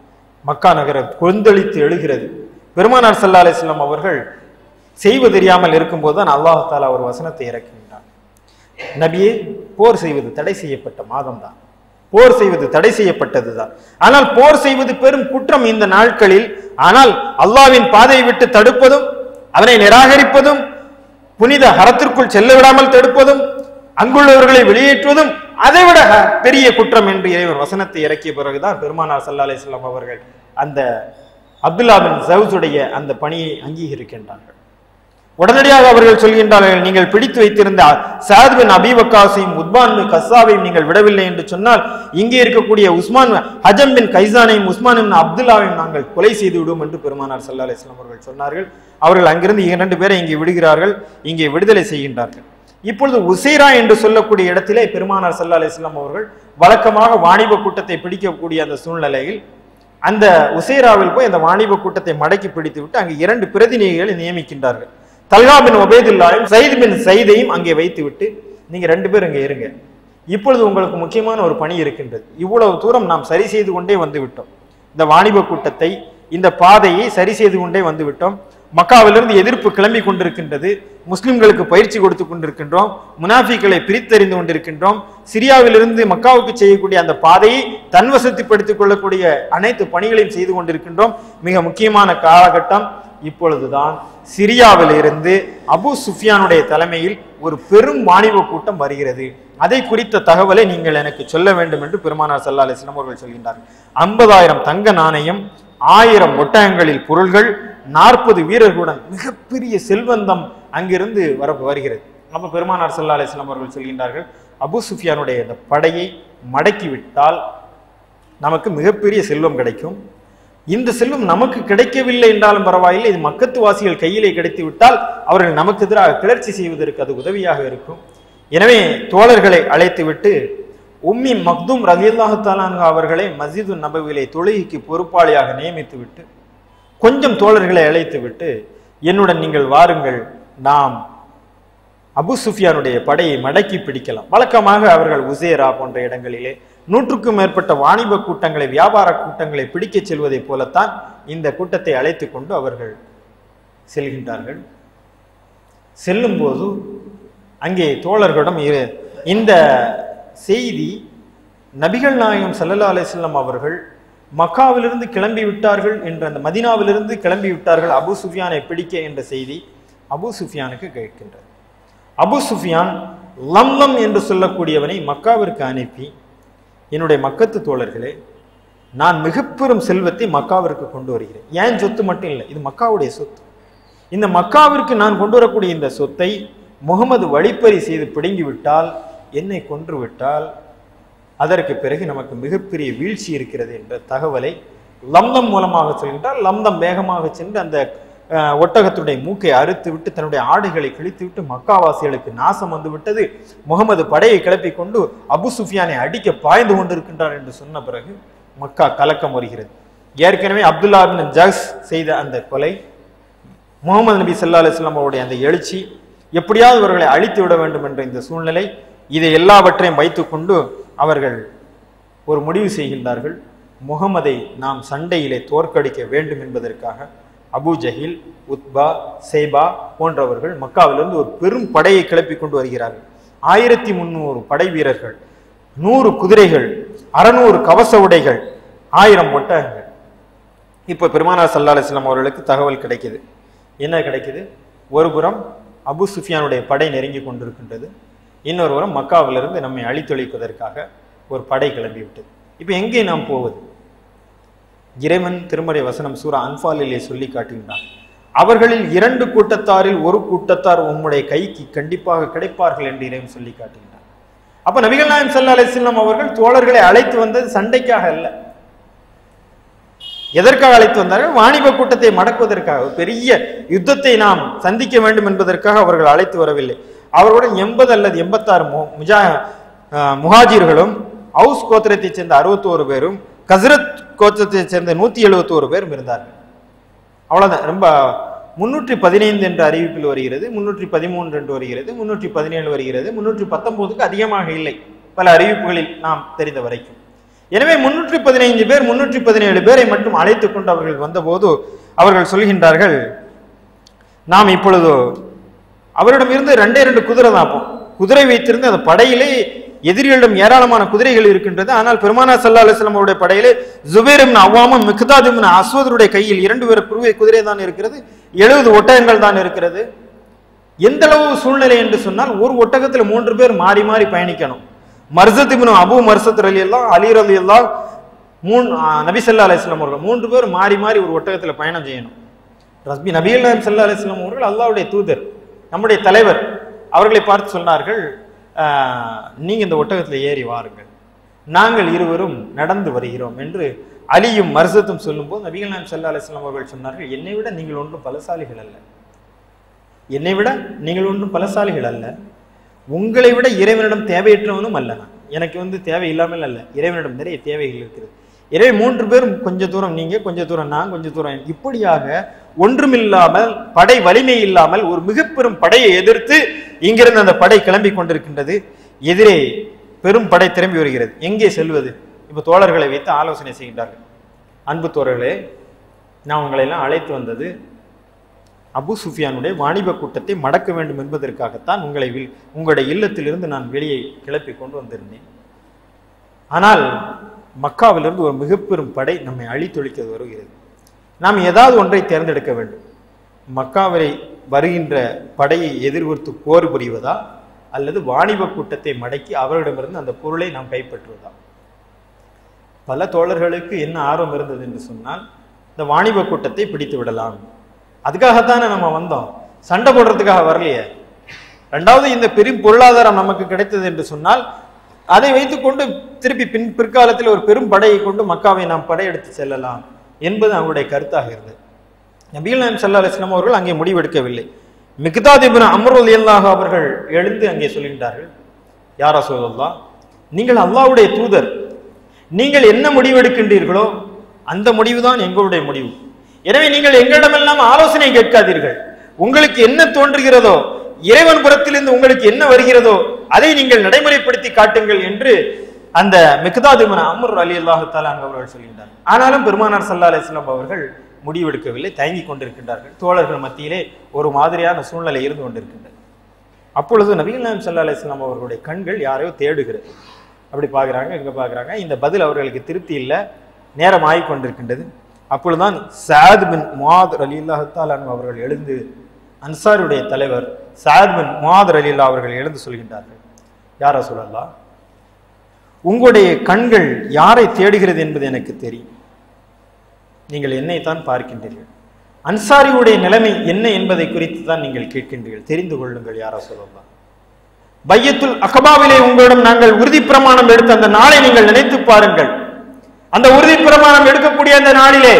மக்கா நகரம் கொந்தளித்து எழுகிறது. பெருமானார் ஸல்லல்லாஹு அலைஹி வஸல்லம் அவர்கள் செய்வது தெரியாமல் இருக்கும்போது தான் அல்லாஹ் தஆலா ஒரு வசனத்தை இறக்குகின்றார். நபியே, போர் செய்வது தடை செய்யப்பட்ட மாதம் தான், போர் செய்வது தடை செய்யப்பட்டதுதான். ஆனால் போர் செய்வது பெரும் குற்றம் இந்த நாட்களில். ஆனால் அல்லாஹ்வின் பாதையை விட்டு தடுப்பதும், அவனை நிராகரிப்பதும், புனித ஹரத்திற்குள் செல்ல விடாமல் தடுப்பதும், அங்குள்ளவர்களை வெளியேற்றுவதும் அதைவிட பெரிய குற்றம் என்று இறைவன் வசனத்தை இறக்கிய பிறகுதான் பெருமானார் ஸல்லல்லாஹு அலைஹி வஸல்லம் அவர்கள் அந்த அப்துல்லா பின் ஜஹ்ஷுடைய அந்த பணியை அங்கீகரிக்கின்றார்கள். உடனடியாக அவர்கள் சொல்கின்றார்கள், நீங்கள் பிடித்து வைத்திருந்த ஸஅத் பின் அபீ வக்காஸையும் உத்பான் பின் கஸ்ஸாவையும் நீங்கள் விடவில்லை என்று சொன்னால் இங்கே இருக்கக்கூடிய உஸ்மான் ஹஜம் பின் கைசானையும் உஸ்மான் பின் அப்துல்லாவையும் நாங்கள் கொலை செய்து விடுவோம் என்று பெருமானார் ஸல்லல்லாஹு அலைஹி வஸல்லம் அவர்கள் சொன்னார்கள். அவர்கள் அங்கிருந்து 2 பேரை இங்கே விடுகிறார்கள், இங்கே விடுதலை செய்கின்றார்கள். இப்பொழுது உசைரா என்று சொல்லக்கூடிய இடத்திலே பெருமானார் ஸல்லல்லாஹு அலைஹி வஸல்லம் அவர்கள் வழக்கமாக வாணிப கூட்டத்தை பிடிக்கக்கூடிய அந்த சூழ்நிலையில் அந்த உசைராவில் போய் அந்த வாணிப கூட்டத்தை மடக்கி பிடித்து விட்டு அங்கே 2 பிரதிநிதிகளை நியமிக்கின்றார்கள். தல்ஹா பின் உபைதுல்லாஹையும் ஸைத் பின் ஸைதையும் அங்கே வைத்து விட்டு நீங்க 2 பேர் இங்கே இருங்க, இப்பொழுது உங்களுக்கு முக்கியமான ஒரு பணி இருக்கின்றது. இவ்வளவு தூரம் நாம் சரி செய்து கொண்டே வந்து விட்டோம், இந்த வாணிப கூட்டத்தை இந்த பாதையை சரி செய்து கொண்டே வந்து விட்டோம். மக்காவிலிருந்து எதிர்ப்பு கிளம்பி கொண்டிருக்கின்றது, முஸ்லிம்களுக்கு பயிற்சி கொடுத்து கொண்டிருக்கின்றோம், முனாஃபிக்களை பிரித்தறிந்து கொண்டிருக்கின்றோம். சிரியாவிலிருந்து மக்காவுக்கு செய்யக்கூடிய அந்த பாதையை தன்வசத்திப்படுத்திக் கொள்ளக்கூடிய அனைத்து பணிகளையும் செய்து கொண்டிருக்கின்றோம். மிக முக்கியமான காலகட்டம் இப்பொழுதுதான் சிரியாவில் இருந்து அபு சுஃபியானுடைய தலைமையில் ஒரு பெரும் வாணிப கூட்டம் வருகிறது. அதை குறித்த தகவலை நீங்கள் எனக்கு சொல்ல வேண்டும் என்று பெருமானார் ஸல்லல்லாஹு அலைஹி வஸல்லம் அவர்கள் சொல்கின்றார்கள். 50,000 தங்க நாணயம், 1000 ஒட்டகங்களில் பொருள்கள், 40 வீரர்களுடன் மிகப்பெரிய செல்வந்தம் அங்கிருந்து வருகிறது. அப்ப பெருமானார் ஸல்லல்லாஹு அலைஹி வஸல்லம் அவர்கள் சொல்கின்றார்கள், அபு சுஃபியானுடைய இந்த படையை மடக்கிவிட்டால் நமக்கு மிகப்பெரிய செல்வம் கிடைக்கும். இந்த செல்வம் நமக்கு கிடைக்கவில்லை என்றாலும் பரவாயில்லை, இது மக்கத்து வாசிகள் கையிலே கிடைத்து விட்டால் அவர்கள் நமக்கு எதிராக கிளர்ச்சி செய்வதற்கு அது உதவியாக இருக்கும். எனவே தோழர்களை அழைத்து விட்டு உம்மி மக்தூம் ரலியல்லாஹு தஆலா அன்ஹா அவர்களை மஸ்ஜிது நபவியிலே தொழுகைக்கு பொறுப்பாளியாக நியமித்து விட்டு கொஞ்சம் தோழர்களை அழைத்து விட்டு என்னுடன் நீங்கள் வாருங்கள், நாம் அபு சுஃபியானுடைய படையை மடக்கி பிடிக்கலாம். வழக்கமாக அவர்கள் உசேரா போன்ற இடங்களிலே 100க்கும் மேற்பட்ட வாணிப கூட்டங்களை, வியாபார கூட்டங்களை பிடிக்க செல்வதை போலத்தான் இந்த கூட்டத்தை அழைத்து கொண்டு அவர்கள் செல்கின்றார்கள். செல்லும் போது அங்கே தோழர்களிடம் இந்த செய்தி நபிகள் நாயகம் ஸல்லல்லாஹு அலைஹி வஸல்லம் அவர்கள் மக்காவிலிருந்து கிளம்பி விட்டார்கள் என்ற, அந்த மதீனாவிலிருந்து கிளம்பி விட்டார்கள் அபு சுஃபியானை பிடிக்க என்ற செய்தி அபு சுஃபியானுக்கு கேட்கின்றது. அபு சுஃபியான் லம்லம் என்று சொல்லக்கூடியவனை மக்காவிற்கு அனுப்பி, என்னுடைய மக்கத்து தோழர்களே, நான் மிக பெரும் செல்வத்தை மக்காவிற்கு கொண்டு வருகிறேன். ஏன் சொத்து மட்டும் இல்லை, இது மக்காவுடைய சொத்து. இந்த மக்காவிற்கு நான் கொண்டு வரக்கூடிய இந்த சொத்தை முகமது வழிப்பறி செய்து பிடுங்கி விட்டால், என்னை கொன்று விட்டால், அதற்கு பிறகு நமக்கு மிகப்பெரிய வீழ்ச்சி இருக்கிறது என்ற தகவலை லம்தம் மூலமாக சொல்கின்றால். லம்தம் வேகமாக சென்று அந்த ஒட்டகத்துடைய மூக்கை அறுத்து விட்டு தன்னுடைய ஆடைகளை கிழித்து விட்டு மக்காவாசிகளுக்கு நாசம் வந்து விட்டது, முகமது படையை கிளப்பி கொண்டு அபு சுஃபியானை அடிக்க பாய்ந்து கொண்டிருக்கின்றார் என்று சொன்ன பிறகு மக்கா கலக்கம் வருகிறது. ஏற்கனவே அப்துல்லா பின் ஜஹ்ஷ் செய்த அந்த கொலை, முகமது நபி ஸல்லல்லாஹு அலைஹி வஸல்லம் அவருடைய அந்த எழுச்சி, எப்படியாவது அவர்களை அழித்து விட வேண்டும் என்ற இந்த சூழ்நிலை, இதை எல்லாவற்றையும் வைத்துக்கொண்டு அவர்கள் ஒரு முடிவு செய்கின்றார்கள். முகமதை நாம் சண்டையிலே தோற்கடிக்க வேண்டும் என்பதற்காக அபு ஜஹில், உத்பா, சேபா போன்றவர்கள் மக்காவிலிருந்து ஒரு பெரும் படையை கிளப்பி கொண்டு வருகிறார்கள். 1300 படை வீரர்கள், 100 குதிரைகள், 600 கவச உடைகள், 1000 ஒட்டகங்கள். இப்ப பெருமானார் ஸல்லல்லாஹு அலைஹி வஸல்லம் அவர்களுக்கு தகவல் கிடைக்குது. என்ன கிடைக்குது? ஒரு புறம் அபு சுஃபியானுடைய படை நெருங்கி கொண்டிருக்கின்றது, இன்னொரு புறம் மக்காவிலிருந்து நம்மை அழித்தொழிப்பதற்காக ஒரு படை கிளம்பி விட்டது. இப்ப எங்கே நாம் போவது? இறைவன் திருமறை வசனம் சூரா அன்ஃபாலிலே சொல்லி காட்டுகின்றான், அவர்களில் 2 கூட்டத்தாரில் ஒரு கூட்டத்தார் உம்முடைய கைக்கு கண்டிப்பாக கிடைப்பார்கள் என்று இறைவன் சொல்லி காட்டுகின்றான். அப்ப நபிகள் நாயகம் ஸல்லல்லாஹு அலைஹி வஸல்லம் அவர்கள் தோழர்களை அழைத்து வந்தது சண்டைக்காக அல்ல. எதற்காக அழைத்து வந்தார்கள்? வாணிப கூட்டத்தை மடக்குவதற்காக, பெரிய யுத்தத்தை நாம் சந்திக்க வேண்டும் என்பதற்காக அவர்கள் அழைத்து வரவில்லை. அவர்களுடன் 80 அல்லது 86 முஹாஜிர்களும், அவுஸ் கோத்திரத்தை சேர்ந்த 61 பேரும், கஸ்ரத் கோத்திரத்தை சேர்ந்த 171 பேரும் இருந்தார்கள். அவ்வளவுதான். ரொம்ப 315 என்ற அறிவிப்பில் வருகிறது, 313 என்று வருகிறது, 317 வருகிறது, 319க்கு அதிகமாக இல்லை பல அறிவிப்புகளில் நாம் தெரிந்த வரைக்கும். எனவே 315 பேர், 317 பேரை மட்டும் அழைத்துக் கொண்டு அவர்கள் வந்தபோது அவர்கள் சொல்கின்றார்கள், நாம் இப்பொழுது அவரிடம் இருந்து 2 குதிரை தான், குதிரை வைத்திருந்து அந்த படையிலே எதிரிகளிடம் ஏராளமான குதிரைகள் இருக்கின்றது. ஆனால் பெருமானார் ஸல்லல்லாஹு அலைஹி வஸல்லம் அவருடைய படையிலே ஜுபைர் இப்னு அவ்வாமும் மிக்தாத் இப்னு அஸ்வதுடைய கையில் 2 பேர் குதிரை தான் இருக்கிறது, 70 ஒட்டகங்கள் தான் இருக்கிறது. எந்த அளவு சூழ்நிலை என்று சொன்னால், ஒரு ஒட்டகத்தில் 3 பேர் மாறி மாறி பயணிக்கணும். மர்சத் இப்னு அபு மர்சத் ரலியல்லாஹு, அலி ரலியல்லாஹு, நபி ஸல்லல்லாஹு அலைஹி வஸல்லம் அவர்கள் 3 பேர் மாறி மாறி ஒரு ஒட்டகத்தில் பயணம் செய்யணும். நபிகள் நாயகம் ஸல்லல்லாஹு அலைஹி வஸல்லம் அவர்கள் அல்லாஹ்வுடைய தூதர், நம்முடைய தலைவர், அவர்களை பார்த்து சொன்னார்கள், நீங்க இந்த ஒட்டகத்தில் ஏறி வாருங்கள், நாங்கள் இருவரும் நடந்து வருகிறோம் என்று அலியும் மர்சத்தும் சொல்லும் போது நபிகள் நாயகம் ஸல்லல்லாஹு அலைஹி வஸல்லம் அவர்கள் சொன்னார்கள், என்னை விட நீங்கள் ஒன்றும் பலசாலிகள் அல்ல, என்னை விட நீங்கள் ஒன்றும் பலசாலிகள் அல்ல. உங்களை விட இறைவனிடம் தேவையற்றவனும் அல்ல. நான் எனக்கு தேவை இல்லாமல் அல்ல, இறைவனிடம் நிறைய தேவைகள் இருக்கிறது. எனவே 3 பேரும் கொஞ்ச தூரம் நீங்க, கொஞ்ச தூரம் நான், கொஞ்ச தூரம் இப்படியாக ஒன்றுமில்லாமல், படை வலிமை இல்லாமல் ஒரு மிக பெரும் படையை எதிர்த்து இங்கிருந்து அந்த படை கிளம்பி கொண்டிருக்கின்றது. எதிரே பெரும் படை திரும்பி வருகிறது. எங்கே செல்வது? இப்ப தோழர்களை வைத்து ஆலோசனை செய்கின்றார்கள். அன்பு தோழர்களே, நான் உங்களை எல்லாம் அழைத்து வந்தது அபு சுஃபியானுடைய வாணிப கூட்டத்தை மடக்க வேண்டும் என்பதற்காகத்தான் உங்களுடைய இல்லத்திலிருந்து நான் வெளியே கிளப்பி கொண்டு வந்திருந்தேன். ஆனால் மக்காவிலிருந்து ஒரு மிக பெரும் படை நம்மை அழித்தொழிக்க வருகிறது. நாம் ஏதாவது ஒன்றை தேர்ந்தெடுக்க வேண்டும். மக்காவை வருகின்ற படையை எதிர்கொடுத்து போர் புரிவதா, அல்லது வாணிப கூட்டத்தை மடக்கி அவர்களிடமிருந்து அந்த பொருளை நாம் கைப்பற்றுவதா? பல தோழர்களுக்கு என்ன ஆர்வம் இருந்தது என்று சொன்னால், இந்த வாணிப கூட்டத்தை பிடித்து விடலாம், அதுக்காகத்தானே நம்ம வந்தோம், சண்டை போடுறதுக்காக வரலையே. ரெண்டாவது, இந்த பெரும் பொருளாதாரம் நமக்கு கிடைத்தது என்று சொன்னால் அதை வைத்துக்கொண்டு திருப்பி பிற்காலத்தில் ஒரு பெரும் படையை கொண்டு மக்காவை நாம் படையெடுத்து செல்லலாம் என்பது அவங்களுடைய கருத்தாக இருந்தது. நபிகள் நாயகம் ஸல்லல்லாஹு அலைஹி வஸல்லம் அவர்கள் அங்கே முடிவெடுக்கவில்லை. மிக்தாத் இப்னு அம்ர் ரலியல்லாஹு அவர்கள் எழுந்து அங்கே சொல்கின்றார்கள், யா ரசூலல்லாஹ், நீங்கள் அல்லாஹ்வுடைய தூதர், நீங்கள் என்ன முடிவெடுக்கின்றீர்களோ அந்த முடிவுதான் எங்களுடைய முடிவு. எனவே நீங்கள் எங்களிடமெல்லாம் ஆலோசனை கேட்காதீர்கள். உங்களுக்கு என்ன தோன்றுகிறதோ, இறைவன் புறத்திலிருந்து உங்களுக்கு என்ன வருகிறதோ அதை நீங்கள் நடைமுறைப்படுத்தி காட்டுங்கள் என்று அந்த மிக்தாத் இப்னு அம்ர் ரலியல்லாஹு தஆலா அவர்கள் சொல்கின்றார்கள். ஆனாலும் பெருமானார் ஸல்லல்லாஹு அலைஹி வஸல்லம் அவர்கள் முடிவெடுக்கவில்லை, தயங்கி கொண்டிருக்கின்றார்கள். தோழர்கள் மத்தியிலே ஒரு மாதிரியான சூழ்நிலை இருந்து கொண்டிருக்கின்றது. அப்பொழுது நபிகள் நாயகம் ஸல்லல்லாஹு அலைஹி வஸல்லம் அவர்களுடைய கண்கள் யாரையோ தேடுகிறது. அப்படி பார்க்குறாங்க, இங்கே பார்க்குறாங்க. இந்த பதில் அவர்களுக்கு திருப்தி இல்லை, நேரம் ஆகிக்கொண்டிருக்கின்றது. அப்பொழுதுதான் சஅத் பின் முஆத் ரலியல்லாஹு தஆலா அவர்கள் எழுந்து, அன்சாருடைய தலைவர் சஅத் பின் முஆத் ரலியல்லாஹு அவர்கள் எழுந்து சொல்கின்றார்கள், யா ரசூலல்லாஹ், உங்களுடைய கண்கள் யாரை தேடுகிறது என்பது எனக்கு தெரியும். நீங்கள் என்னைத்தான் பார்க்கின்றீர்கள். அன்சாரியுடைய நிலைமை என்ன என்பதை குறித்து தான் நீங்கள் கேட்கின்றீர்கள். தெரிந்து கொள்ளுங்கள் யா ரசூலல்லாஹ். பையத்துல் அகபாவிலே உங்களிடம் நாங்கள் உறுதி பிரமாணம் எடுத்த அந்த நாளை நீங்கள் நினைத்து பாருங்கள். அந்த உறுதி பிரமாணம் எடுக்கக்கூடிய அந்த நாளிலே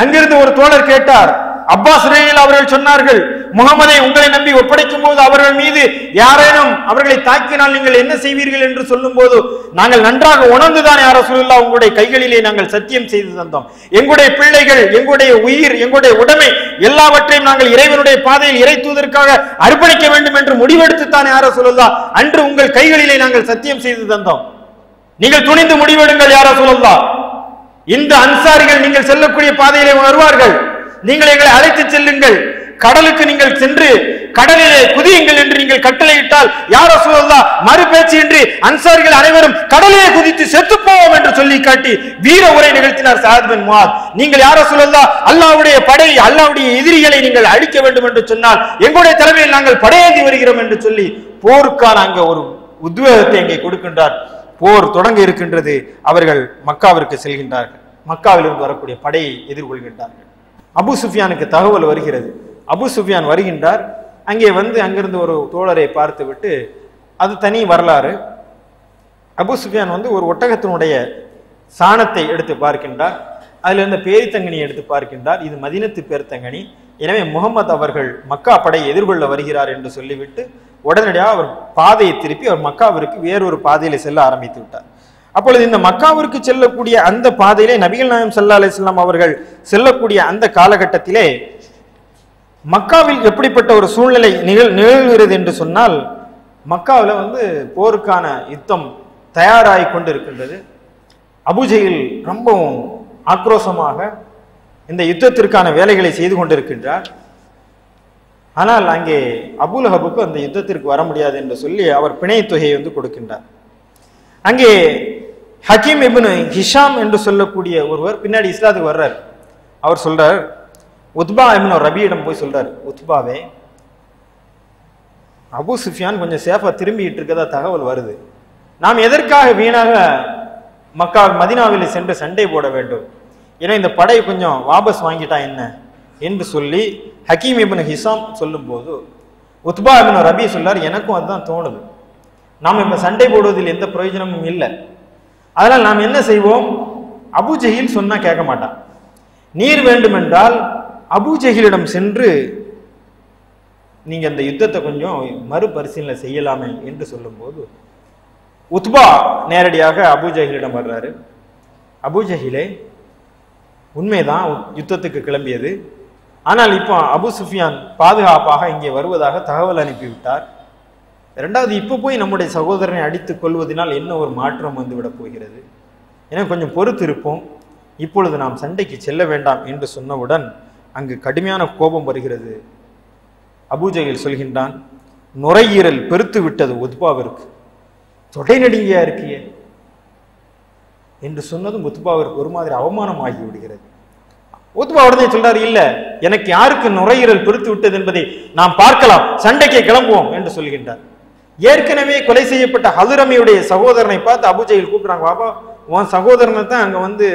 அங்கிருந்து ஒரு தோழர் கேட்டார், அப்பாஸ் ரலியல்லாஹு அவர்கள் சொன்னார்கள், முகமதை உங்களை நம்பி ஒப்படைக்கும் போது அவர்கள் மீது யாரேனும் அவர்களை தாக்கினால் நீங்கள் என்ன செய்வீர்கள் என்று சொல்லும் போது, நாங்கள் நன்றாக உணர்ந்துதான் யா ரசூலுல்லாஹ் உங்களுடைய கைகளிலே நாங்கள் சத்தியம் செய்து தந்தோம். எங்களுடைய பிள்ளைகள், எங்களுடைய உயிர், எங்களுடைய உடைமை எல்லாவற்றையும் நாங்கள் இறைவனுடைய பாதையில் இறை தூதற்காக அர்ப்பணிக்க வேண்டும் என்று முடிவெடுத்துத்தான் யா ரசூலுல்லாஹ் அன்று உங்கள் கைகளிலே நாங்கள் சத்தியம் செய்து தந்தோம். நீங்கள் துணிந்து முடிவெடுங்கள் யா ரசூலுல்லாஹ். இந்த அன்சாரிகள் நீங்கள் செல்லக்கூடிய பாதையிலே வருவார்கள், நீங்கள் எங்களை அழைத்து செல்லுங்கள், கடலுக்கு நீங்கள் சென்று கடலிலே குதியுங்கள் என்று நீங்கள் கட்டளையிட்டால் யா ரசூலல்லாஹ் மறு பேச்சு என்று அன்சாரிகள் அனைவரும் கடலிலே குதித்து செத்து போவோம் என்று சொல்லி காட்டி வீர உரை நிகழ்த்தினார் சஅத் பின் முஆத். நீங்கள் யா ரசூலல்லாஹ் அல்லாஹ்வுடைய படை, அல்லாஹ்வுடைய எதிரிகளை நீங்கள் அழிக்க வேண்டும் என்று சொன்னால் எங்களுடைய தலைமையில் நாங்கள் படையேந்தி வருகிறோம் என்று சொல்லி போருக்கான அங்க ஒரு உத்வேகத்தை அங்கே கொடுக்கின்றார். போர் தொடங்க இருக்கின்றது. அவர்கள் மக்காவிற்கு செல்கின்றார்கள். மக்காவிலிருந்து வரக்கூடிய படையை எதிர்கொள்கின்றார்கள். அபு சுஃபியானுக்கு தகவல் வருகிறது. அபு சுஃபியான் வருகின்றார். அங்கே வந்து அங்கிருந்து ஒரு தோழரை பார்த்து விட்டு, அது தனி வரலாறு. அபு சுஃபியான் வந்து ஒரு ஒட்டகத்தினுடைய சாணத்தை எடுத்து பார்க்கின்றார். அதில் இருந்த பேரித்தங்கனியை எடுத்து பார்க்கின்றார். இது மதீனத்து பேர்த்தங்கனி. எனவே முகமது அவர்கள் மக்கா படையை எதிர்கொள்ள வருகிறார் என்று சொல்லிவிட்டு உடனடியாக அவர் பாதையை திருப்பி அவர் மக்காவிற்கு வேறொரு பாதையில செல்ல ஆரம்பித்து விட்டார். அப்பொழுது இந்த மக்காவிற்கு செல்லக்கூடிய அந்த பாதையிலே நபிகள் நாயகம் ஸல்லல்லாஹு அலைஹி வஸல்லம் அவர்கள் செல்லக்கூடிய அந்த காலகட்டத்திலே மக்காவில் எப்படிப்பட்ட ஒரு சூழ்நிலை நிகழ்கிறது என்று சொன்னால், மக்காவில் வந்து போருக்கான யுத்தம் தயாராகி கொண்டு இருக்கின்றது. அபூஜஹில் ரொம்பவும் ஆக்ரோஷமாக இந்த யுத்தத்திற்கான வேலைகளை செய்து கொண்டிருக்கின்றார். ஆனால் அங்கே அபூலஹபுக்கு அந்த யுத்தத்திற்கு வர முடியாது என்று சொல்லி அவர் பிணை தொகையை வந்து கொடுக்கின்றார். அங்கே ஹக்கீம் இப்னு ஹிஷாம் என்று சொல்லக்கூடிய ஒருவர் பின்னாடி இஸ்லாத்துக்கு வர்றார். அவர் சொல்றார், உத்பா இப்னு ரபியிடம் போய் சொல்றார், உத்பாவே, அபு சுஃபியான் கொஞ்சம் சேஃபா திரும்பிட்டு இருக்கதா தகவல் வருது. நாம் எதற்காக வீணாக மதீனாவில் சென்று சண்டை போட வேண்டும்? ஏன்னா இந்த படை கொஞ்சம் வாபஸ் வாங்கிட்டா என்ன என்று சொல்லி ஹக்கீம் இப்னு ஹிஷாம் சொல்லும் போது உத்பா இப்னு ரபி சொல்லார், எனக்கும் அதுதான் தோணுது. நாம் இப்ப சண்டை போடுவதில் எந்த பிரயோஜனமும் இல்லை. அதனால் நாம் என்ன செய்வோம்? அபூஜஹில் சொன்னா கேட்க மாட்டான். நீர் வேண்டுமென்றால் அபூஜஹிலிடம் சென்று நீங்க அந்த யுத்தத்தை கொஞ்சம் மறுபரிசீலனை செய்யலாமே என்று சொல்லும்போது உத்பா நேரடியாக அபூஜஹிலிடம் வர்றாரு. அபூஜஹிலே, உண்மைதான் யுத்தத்துக்கு கிளம்பியது, ஆனால் இப்போ அபு சுஃபியான் பாதுகாப்பாக இங்கே வருவதாக தகவல் அனுப்பிவிட்டார். இரண்டாவது, இப்போ போய் நம்முடைய சகோதரனை அடித்துக் கொள்வதனால் என்ன ஒரு மாற்றம் வந்துவிட போகிறது, என கொஞ்சம் பொறுத்து இருப்போம், இப்பொழுது நாம் சண்டைக்கு செல்ல வேண்டாம் என்று சொன்னவுடன் அங்கு கடுமையான கோபம் வருகிறது. அபூஜஹில் சொல்கின்றான், நுரையீரல் பெருத்து விட்டது உத்பாவிற்கு, தொடை நடுங்கியா இருக்கியே என்று சொன்னதும் உத்பாவிற்கு ஒரு மாதிரி அவமானமாகி விடுகிறது. உத்பா உடனே சொல்றாரு, இல்ல, எனக்கு யாருக்கு நுரையீரல் பெருத்து விட்டது என்பதை நாம் பார்க்கலாம், சண்டைக்கு கிளம்புவோம் என்று சொல்கின்றார். ஏற்கனவே கொலை செய்யப்பட்ட ஹதுரமியுடைய சகோதரனை பார்த்து அபூஜஹில் கூப்பிடுறாங்க, பாப்பா உன் சகோதரனை தான் அங்க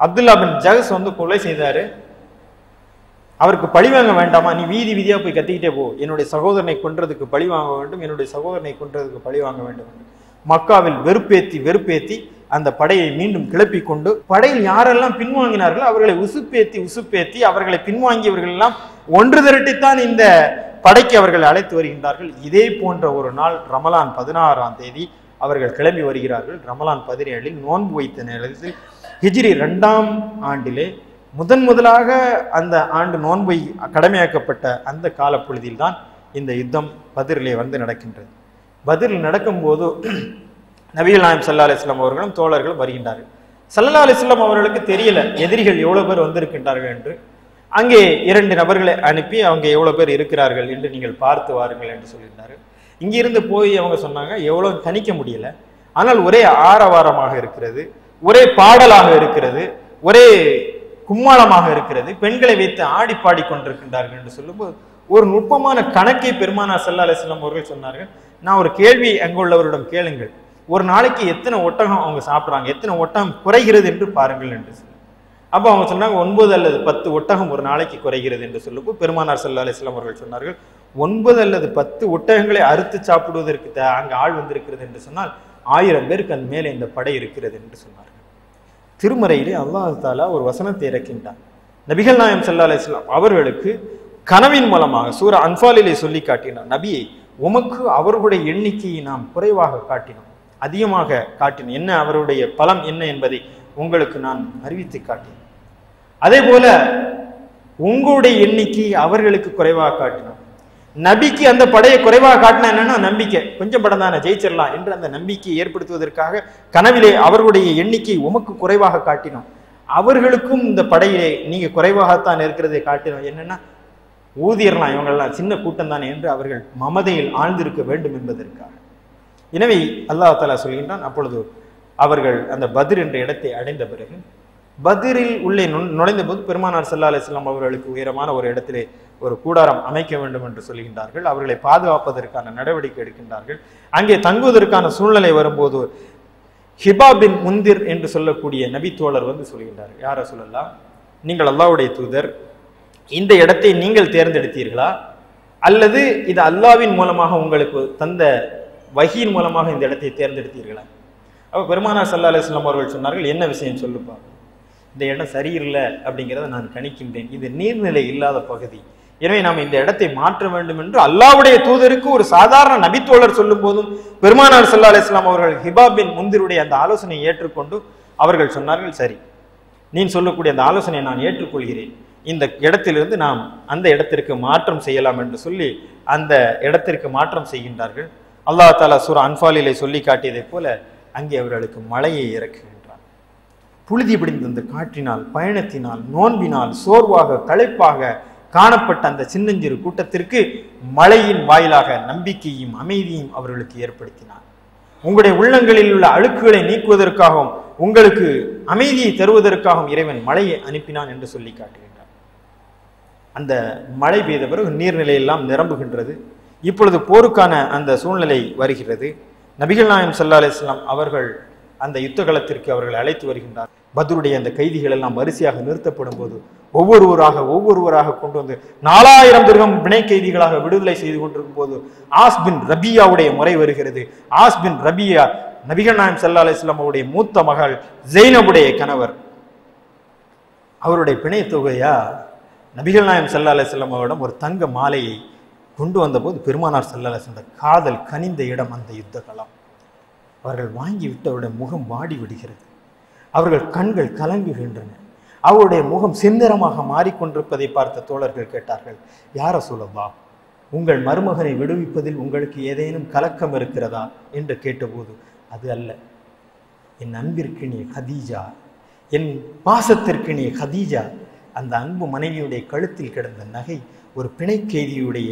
அப்துல்லா பின் ஜஹஸ் கொலை செய்தாரு, அவருக்கு பழி வாங்க வேண்டாமா, நீ வீதி வீதியா போய் கத்திக்கிட்டே போ, என்னுடைய சகோதரனை கொன்றதுக்கு பழி வாங்க வேண்டும், என்னுடைய சகோதரனை கொன்றதுக்கு பழி வாங்க வேண்டும். மக்காவில் வெறுப்பேத்தி அந்த படையை மீண்டும் கிளப்பி கொண்டு படையில் யாரெல்லாம் பின்வாங்கினார்களோ அவர்களை உசுப்பேத்தி அவர்களை பின்வாங்கியவர்கள் எல்லாம் ஒன்று திரட்டித்தான் இந்த படைக்கு அவர்கள் அழைத்து வருகின்றார்கள். இதே போன்ற ஒரு நாள் ரமலான் 16ஆம் தேதி அவர்கள் கிளம்பி வருகிறார்கள். ரமலான் 17இல் நோன்பு வைத்த நேரத்தில் ஹிஜ்ரி 2ஆம் ஆண்டிலே முதலாக அந்த ஆண்டு நோன்பை கடமையாக்கப்பட்ட அந்த காலப்பொழுதில் தான் இந்த யுத்தம் பத்ரிலே நடக்கின்றது. பத்ரில் நடக்கும்போது நபிகள் நாயகம் ஸல்லல்லாஹு அலைஹி வஸல்லம் அவர்களும் தோழர்களும் வருகின்றார்கள். ஸல்லல்லாஹு அலைஹி வஸல்லம் அவர்களுக்கு தெரியல எதிரிகள் எவ்வளவு பேர் வந்திருக்கின்றார்கள் என்று. அங்கே 2 நபர்களை அனுப்பி அவங்க எவ்வளவு பேர் இருக்கிறார்கள் என்று நீங்கள் பார்த்து வாருங்கள் என்று சொல்லியிருந்தார்கள். இங்கிருந்து போய் அவங்க சொன்னாங்க, எவ்வளவு கணிக்க முடியல, ஆனால் ஒரே ஆரவாரமாக இருக்கிறது, ஒரே பாடலாக இருக்கிறது, ஒரே கும்மாளமாக இருக்கிறது, பெண்களை வைத்து ஆடி பாடி கொண்டிருக்கின்றார்கள் என்று சொல்லும்போது ஒரு நுட்பமான கணக்கை பெருமானார் ஸல்லல்லாஹு அலைஹி வஸல்லம் அவர்கள் சொன்னார்கள். நான் ஒரு கேள்வி அங்குள்ளவரிடம் கேளுங்கள், ஒரு நாளைக்கு எத்தனை ஒட்டகம் அவங்க சாப்பிட்றாங்க, எத்தனை ஒட்டகம் குறைகிறது என்று பாருங்கள் என்று சொன்னாங்க. அப்போ அவங்க சொன்னாங்க 9 அல்லது 10 ஒட்டகம் ஒரு நாளைக்கு குறைகிறது என்று சொல்லும்போது பெருமானார் ஸல்லல்லாஹு அலைஹி வஸல்லம் அவர்கள் சொன்னார்கள், 9 அல்லது 10 ஒட்டகங்களை அறுத்து சாப்பிடுவதற்கு அங்கு ஆள் வந்திருக்கிறது என்று சொன்னால் 1000 பேருக்கு அந்த மேலே இந்த படை இருக்கிறது என்று சொன்னார்கள். திருமறையிலே அல்லாஹ் தஆலா ஒரு வசனத்தை இறக்கின்றான். நபிகள் நாயகம் ஸல்லல்லாஹு அலைஹி வஸல்லம் அவர்களுக்கு கனவின் மூலமாக சூரா அன்ஃபாலிலே சொல்லி காட்டினார், நபியை உமக்கு அவர்களுடைய எண்ணிக்கையை நாம் குறைவாக காட்டினோம், அதிகமாக காட்டினோம், என்ன அவருடைய பலம் என்ன என்பதை உங்களுக்கு நான் அறிவித்து காட்டினேன். அதே போல உங்களுடைய எண்ணிக்கை அவர்களுக்கு குறைவாக காட்டினோம். நபிக்கு அந்த படையை குறைவாக காட்டினா என்னன்னா நம்பிக்கை, கொஞ்சம் படம் தானே ஜெயிச்சிடலாம் என்று அந்த நம்பிக்கையை ஏற்படுத்துவதற்காக கனவிலே அவர்களுடைய எண்ணிக்கை உமக்கு குறைவாக காட்டினோம், அவர்களுக்கும் இந்த படையிலே நீங்க குறைவாகத்தான் இருக்கிறதை காட்டினோம், என்னன்னா ஊதியர்லாம் இவங்கெல்லாம் சின்ன கூட்டம் தானே என்று அவர்கள் மமதையில் ஆழ்ந்திருக்க வேண்டும் என்பதற்காக. எனவே அல்லாஹ் தஆலா சொல்கின்றான், அப்பொழுது அவர்கள் அந்த பத்ர் என்ற இடத்தை அடைந்த பிறகு பத்ரில் உள்ளே நுழைந்த போது பெருமானார் ஸல்லல்லாஹு அலைஹி வஸல்லம் அவர்களுக்கு உயரமான ஒரு இடத்திலே ஒரு கூடாரம் அமைக்க வேண்டும் என்று சொல்கின்றார்கள். அவர்களை பாதுகாப்பதற்கான நடவடிக்கை எடுக்கின்றார்கள். அங்கே தங்குவதற்கான சூழ்நிலை வரும்போது ஹிபா பின் முந்திர் என்று சொல்லக்கூடிய நபி தோழர் சொல்கின்றார், யார சொல்லலாம், நீங்கள் அல்லாஹ்வுடைய தூதர், இந்த இடத்தை நீங்கள் தேர்ந்தெடுத்தீர்களா அல்லது இது அல்லாஹ்வின் மூலமாக உங்களுக்கு தந்த வஹீயின் மூலமாக இந்த இடத்தை தேர்ந்தெடுத்தீர்களா? அப்ப பெருமானார் ஸல்லல்லாஹு அலைஹி வஸல்லம் அவர்கள் சொன்னார்கள், என்ன விஷயம் சொல்லுப்பா, இந்த இடம் சரியில்லை அப்படிங்கிறத நான் கணிக்கின்றேன், இது நீர்நிலை இல்லாத பகுதி, எனவே நாம் இந்த இடத்தை மாற்ற வேண்டும் என்று அல்லாஹ்வுடைய தூதருக்கு ஒரு சாதாரண நபித்தோழர் சொல்லும் போதும் பெருமானார் ஸல்லல்லாஹு அலைஹி வஸல்லம் அவர்கள் ஹிபா பின் முந்திருடைய அந்த ஆலோசனையை ஏற்றுக்கொண்டு அவர்கள் சொன்னார்கள், சரி நீ சொல்லக்கூடிய அந்த ஆலோசனையை நான் ஏற்றுக்கொள்கிறேன், இந்த இடத்திலிருந்து நாம் அந்த இடத்திற்கு மாற்றம் செய்யலாம் என்று சொல்லி அந்த இடத்திற்கு மாற்றம் செய்கின்றார்கள். அல்லாஹ் தஆலா சூரா அன்ஃபாலிலே சொல்லி காட்டியதை போல அங்கே அவர்களுக்கு மழையை இறக்குகின்றார். புழுதி பிடிந்த அந்த காற்றினால், பயணத்தினால், நோன்பினால் சோர்வாக களைப்பாக காணப்பட்ட அந்த சின்னஞ்சிறு கூட்டத்திற்கு மழையின் வாயிலாக நம்பிக்கையும் அமைதியும் அவர்களுக்கு ஏற்படுத்தினார். உங்களுடைய உள்ளங்களில் உள்ள அழுக்குகளை நீக்குவதற்காகவும் உங்களுக்கு அமைதியை தருவதற்காகவும் இறைவன் மழையை அனுப்பினான் என்று சொல்லி காட்டுகின்றார். அந்த மழை பெய்த பிறகு நீர்நிலையெல்லாம் நிரம்புகின்றது. இப்பொழுது போருக்கான அந்த சூழ்நிலை வருகிறது. நபிகள் நாயகம் ஸல்லல்லாஹு அலைஹி வஸல்லம் அவர்கள் அந்த யுத்த களத்திற்கு அவர்கள் அழைத்து வருகின்றார். பத்ருடைய அந்த கைதிகள் எல்லாம் வரிசையாக நிறுத்தப்படும் போது ஒவ்வொருவராக கொண்டு வந்து 4000 திர்ஹம் பிணை கைதிகளாக விடுதலை செய்து கொண்டிருக்கும் போது ஆஸ் பின் ரபியாவுடைய முறை வருகிறது. ஆஸ் பின் ரபியா நபிகள் நாயகம் ஸல்லல்லாஹு அலைஹி வஸல்லம் அவருடைய மூத்த மகள் ஜெய்னபுடைய கணவர். அவருடைய பிணை தொகையா நபிகள் நாயகம் ஸல்லல்லாஹு அலைஹி வஸல்லம் அவரிடம் ஒரு தங்க மாலையை கொண்டு வந்தபோது பெருமானார் ஸல்லல்லாஹு அலைஹி வஸல்லம் காதல் கனிந்த இடம் அந்த யுத்த களம். அவர்கள் வாங்கி விட்டவருடைய முகம் வாடி விடுகிறது. அவர்கள் கண்கள் கலங்குகின்றன. அவருடைய முகம் செந்நிறமாக மாறிக்கொண்டிருப்பதை பார்த்த தோழர்கள் கேட்டார்கள், யா ரசூலல்லாஹ், உங்கள் மருமகனை விடுவிப்பதில் உங்களுக்கு ஏதேனும் கலக்கம் இருக்கிறதா என்று கேட்டபோது, அது அல்ல, என் அன்பிற்கினிய கதீஜா, என் பாசத்திற்கினிய கதீஜா, அந்த அன்பு மனைவியுடைய கழுத்தில் கிடந்த நகை ஒரு பிணை கைதியுடைய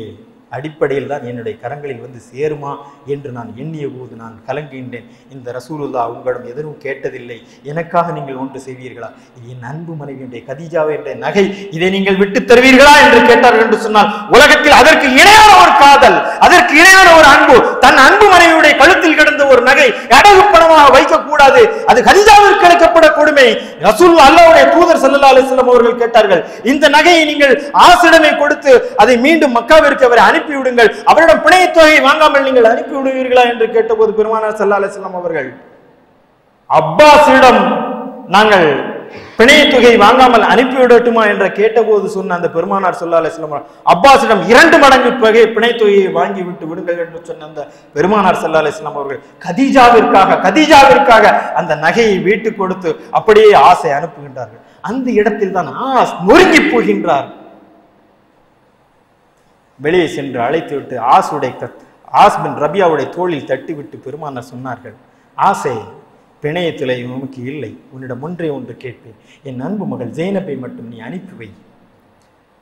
அடிப்படையில் தான் என்னுடைய கரங்களில் வந்து சேருமா என்று நான் எண்ணிய போது நான் கலங்குகின்றேன். இந்த ரசூலுல்லாஹ் உங்களிடம் எதுவும் கேட்டதில்லை, எனக்காக நீங்கள் ஒன்று செய்வீர்களா? இது என் அன்பு மனைவியுடைய கதீஜாவே என்ற நகை, இதை நீங்கள் விட்டு தருவீர்களா என்று கேட்டார்கள் என்று சொன்னால், உலகத்தில் அதற்கு இணையான ஒரு காதல், அதற்கு இணையான ஒரு அன்பு, தன் அன்பு மனைவியுடைய கழுத்தில் கிடந்த ஒரு நகை அடகு பணமாக வைக்கக்கூடாது, அது கதீஜாவிற்கு அளிக்கப்பட கொடுமை. ரசூலுல்லாஹ் அல்லாஹ்வுடைய தூதர் ஸல்லல்லாஹு அலைஹி வஸல்லம் அவர்கள் கேட்டார்கள், இந்த நகையை நீங்கள் ஆசிடமே கொடுத்து அதை மீண்டும் மக்காவிற்கு அவரை அனுப்பிவிடுங்கள், அவரிடம் பிணை தொகையை வாங்காமல் நீங்கள் அனுப்பி விடுவீர்களா என்று கேட்டபோது பெருமானார் ஸல்லல்லாஹு அலைஹி வஸல்லம் அவர்கள், அப்பாஸிடம் நாங்கள் பிணை தொகை வாங்காமல் அனுப்பிவிடட்டுமா என்று கேட்டபோது சொன்ன அந்த பெருமானார் ஸல்லல்லாஹு அலைஹி வஸல்லம் அப்பாஸிடம் 2 மடங்கு பிணை தொகையை வாங்கி விட்டு விடுங்கள் என்று சொன்ன அந்த பெருமானார் ஸல்லல்லாஹு அலைஹி வஸல்லம் அவர்கள் கதீஜாவிற்காக அந்த நகையை வீட்டு கொடுத்து அப்படியே ஆசை அனுப்புகின்றார்கள். அந்த இடத்தில் தான் ஆஸ் நொறுங்கி போகின்றார். வெளியே சென்று அழைத்து விட்டு ஆஸ் பின் ரபியாவுடைய தோளில் தட்டிவிட்டு பெருமானார் சொன்னார்கள், ஆசை பிணையத்திலே உனக்கு இல்லை, உன்னிடம் ஒன்று கேட்பேன், என் அன்பு மகள் ஜெய்னபை மட்டும் நீ அனுப்பி வை.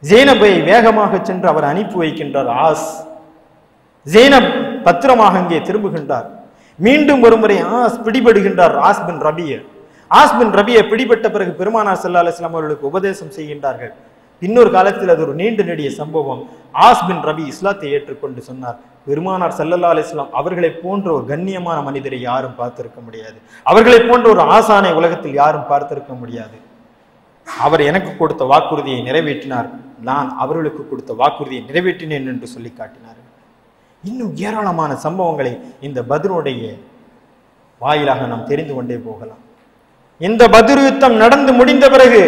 ஜெய்னபை வேகமாக சென்று அவர் அனுப்பி வைக்கின்றார். ஆஸ் ஜெய்னப் பத்திரமாக அங்கே திரும்புகின்றார். மீண்டும் ஒருமுறை ஆஸ் பிடிபடுகின்றார். ஆஸ் பின் ரபிய பிடிபட்ட பிறகு பெருமானார் ஸல்லல்லாஹு அலைஹி வஸல்லம் அவர்களுக்கு உபதேசம் செய்கின்றார்கள். இன்னொரு காலத்தில் அது ஒரு நீண்ட நெடிய சம்பவம். ஆஸ் பின் ரபி இஸ்லாத்தை ஏற்றுக்கொண்டு சொன்னார், பெருமானார் ஸல்லல்லாஹு அலைஹி வஸல்லம் அவர்களை போன்ற ஒரு கண்ணியமான மனிதரை யாரும் பார்த்திருக்க முடியாது, அவர்களை போன்ற ஒரு ஆசானை உலகத்தில் யாரும் பார்த்திருக்க முடியாது. அவர் எனக்கு கொடுத்த வாக்குறுதியை நிறைவேற்றினார், நான் அவர்களுக்கு கொடுத்த வாக்குறுதியை நிறைவேற்றினேன் என்று சொல்லி காட்டினார். இன்னும் ஏராளமான சம்பவங்களை இந்த பத்ருடைய வாயிலாக நாம் தெரிந்து கொண்டே போகலாம். இந்த பத்ரு யுத்தம் நடந்து முடிந்த பிறகு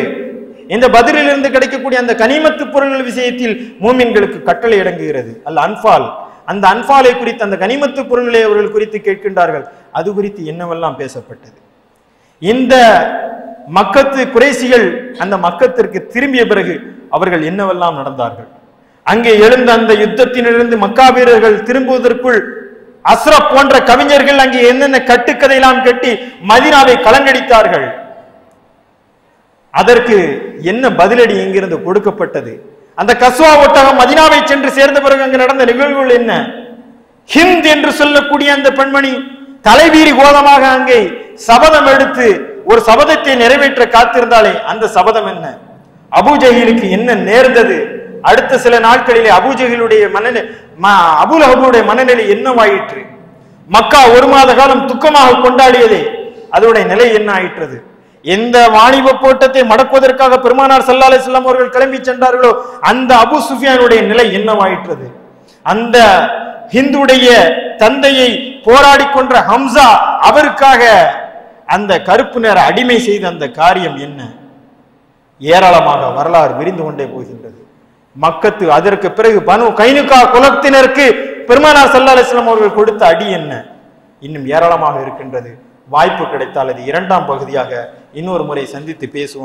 இந்த பதிலிலிருந்து கிடைக்கக்கூடிய அந்த கனிமத்து பொருள்கள் விஷயத்தில் மூமின்களுக்கு கட்டளை அடங்குகிறது. அன்பால், அந்த அன்பாலை குறித்து, அந்த கனிமத்து பொருள்களை அவர்கள் குறித்து கேட்கின்றார்கள். அது குறித்து என்னவெல்லாம் பேசப்பட்டது? இந்த மக்கத்து குறைசிகள் அந்த மக்கத்திற்கு திரும்பிய பிறகு அவர்கள் என்னவெல்லாம் நடந்தார்கள்? அங்கே எழுந்த அந்த யுத்தத்திலிருந்து மக்கா வீரர்கள் திரும்புவதற்குள் அஸ்ரப் போன்ற கவிஞர்கள் அங்கே என்னென்ன கட்டுக்கதையெல்லாம் கட்டி மதீனாவை கலங்கடித்தார்கள். அதற்கு என்ன பதிலடி எங்கிருந்து கொடுக்கப்பட்டது? அந்த கஸ்வா ஒட்டகம் மதீனாவை சென்று சேர்ந்த பிறகு அங்கு நடந்த நிகழ்வுகள் என்ன? ஹிந்த் என்று சொல்லக்கூடிய அந்த பெண்மணி தலைவீரி கோலமாக அங்கே சபதம் எடுத்து ஒரு சபதத்தை நிறைவேற்ற காத்திருந்தாலே அந்த சபதம் என்ன? அபூஜஹிலுக்கு என்ன நேர்ந்தது? அடுத்த சில நாட்களிலே அபூஜஹிலுடைய அபூலஹபுடைய மனநிலை என்னவாயிற்று? மக்கா 1 மாத காலம் துக்கமாக கொண்டாடியதே, அதோடைய நிலை என்ன ஆயிற்றது? எந்த வாணிப போட்டத்தை மடக்குவதற்காக பெருமானார் ஸல்லல்லாஹு அலைஹி வஸல்லம் அவர்கள் கிளம்பி சென்றார்களோ அந்த அபு சுஃபியானுடைய நிலை என்னவாயிற்றது? அந்த ஹிந்துடைய தந்தையை போராடி கொன்ற ஹம்சா, அவருக்காக அந்த கருப்பு நிற அடிமை செய்த அந்த காரியம் என்ன? ஏராளமாக வரலாறு விரிந்து கொண்டே போகின்றது. மக்கத்து அதற்கு பிறகு பனு கைனுகா குலத்தினருக்கு பெருமானார் ஸல்லல்லாஹு அலைஹி வஸல்லம் அவர்கள் கொடுத்த அடி என்ன? இன்னும் ஏராளமாக இருக்கின்றது. வாய்ப்பு கிடைத்தால் அது 2ஆம் பகுதியாக இன்னொரு முறை சந்தித்து பேசுவோம்.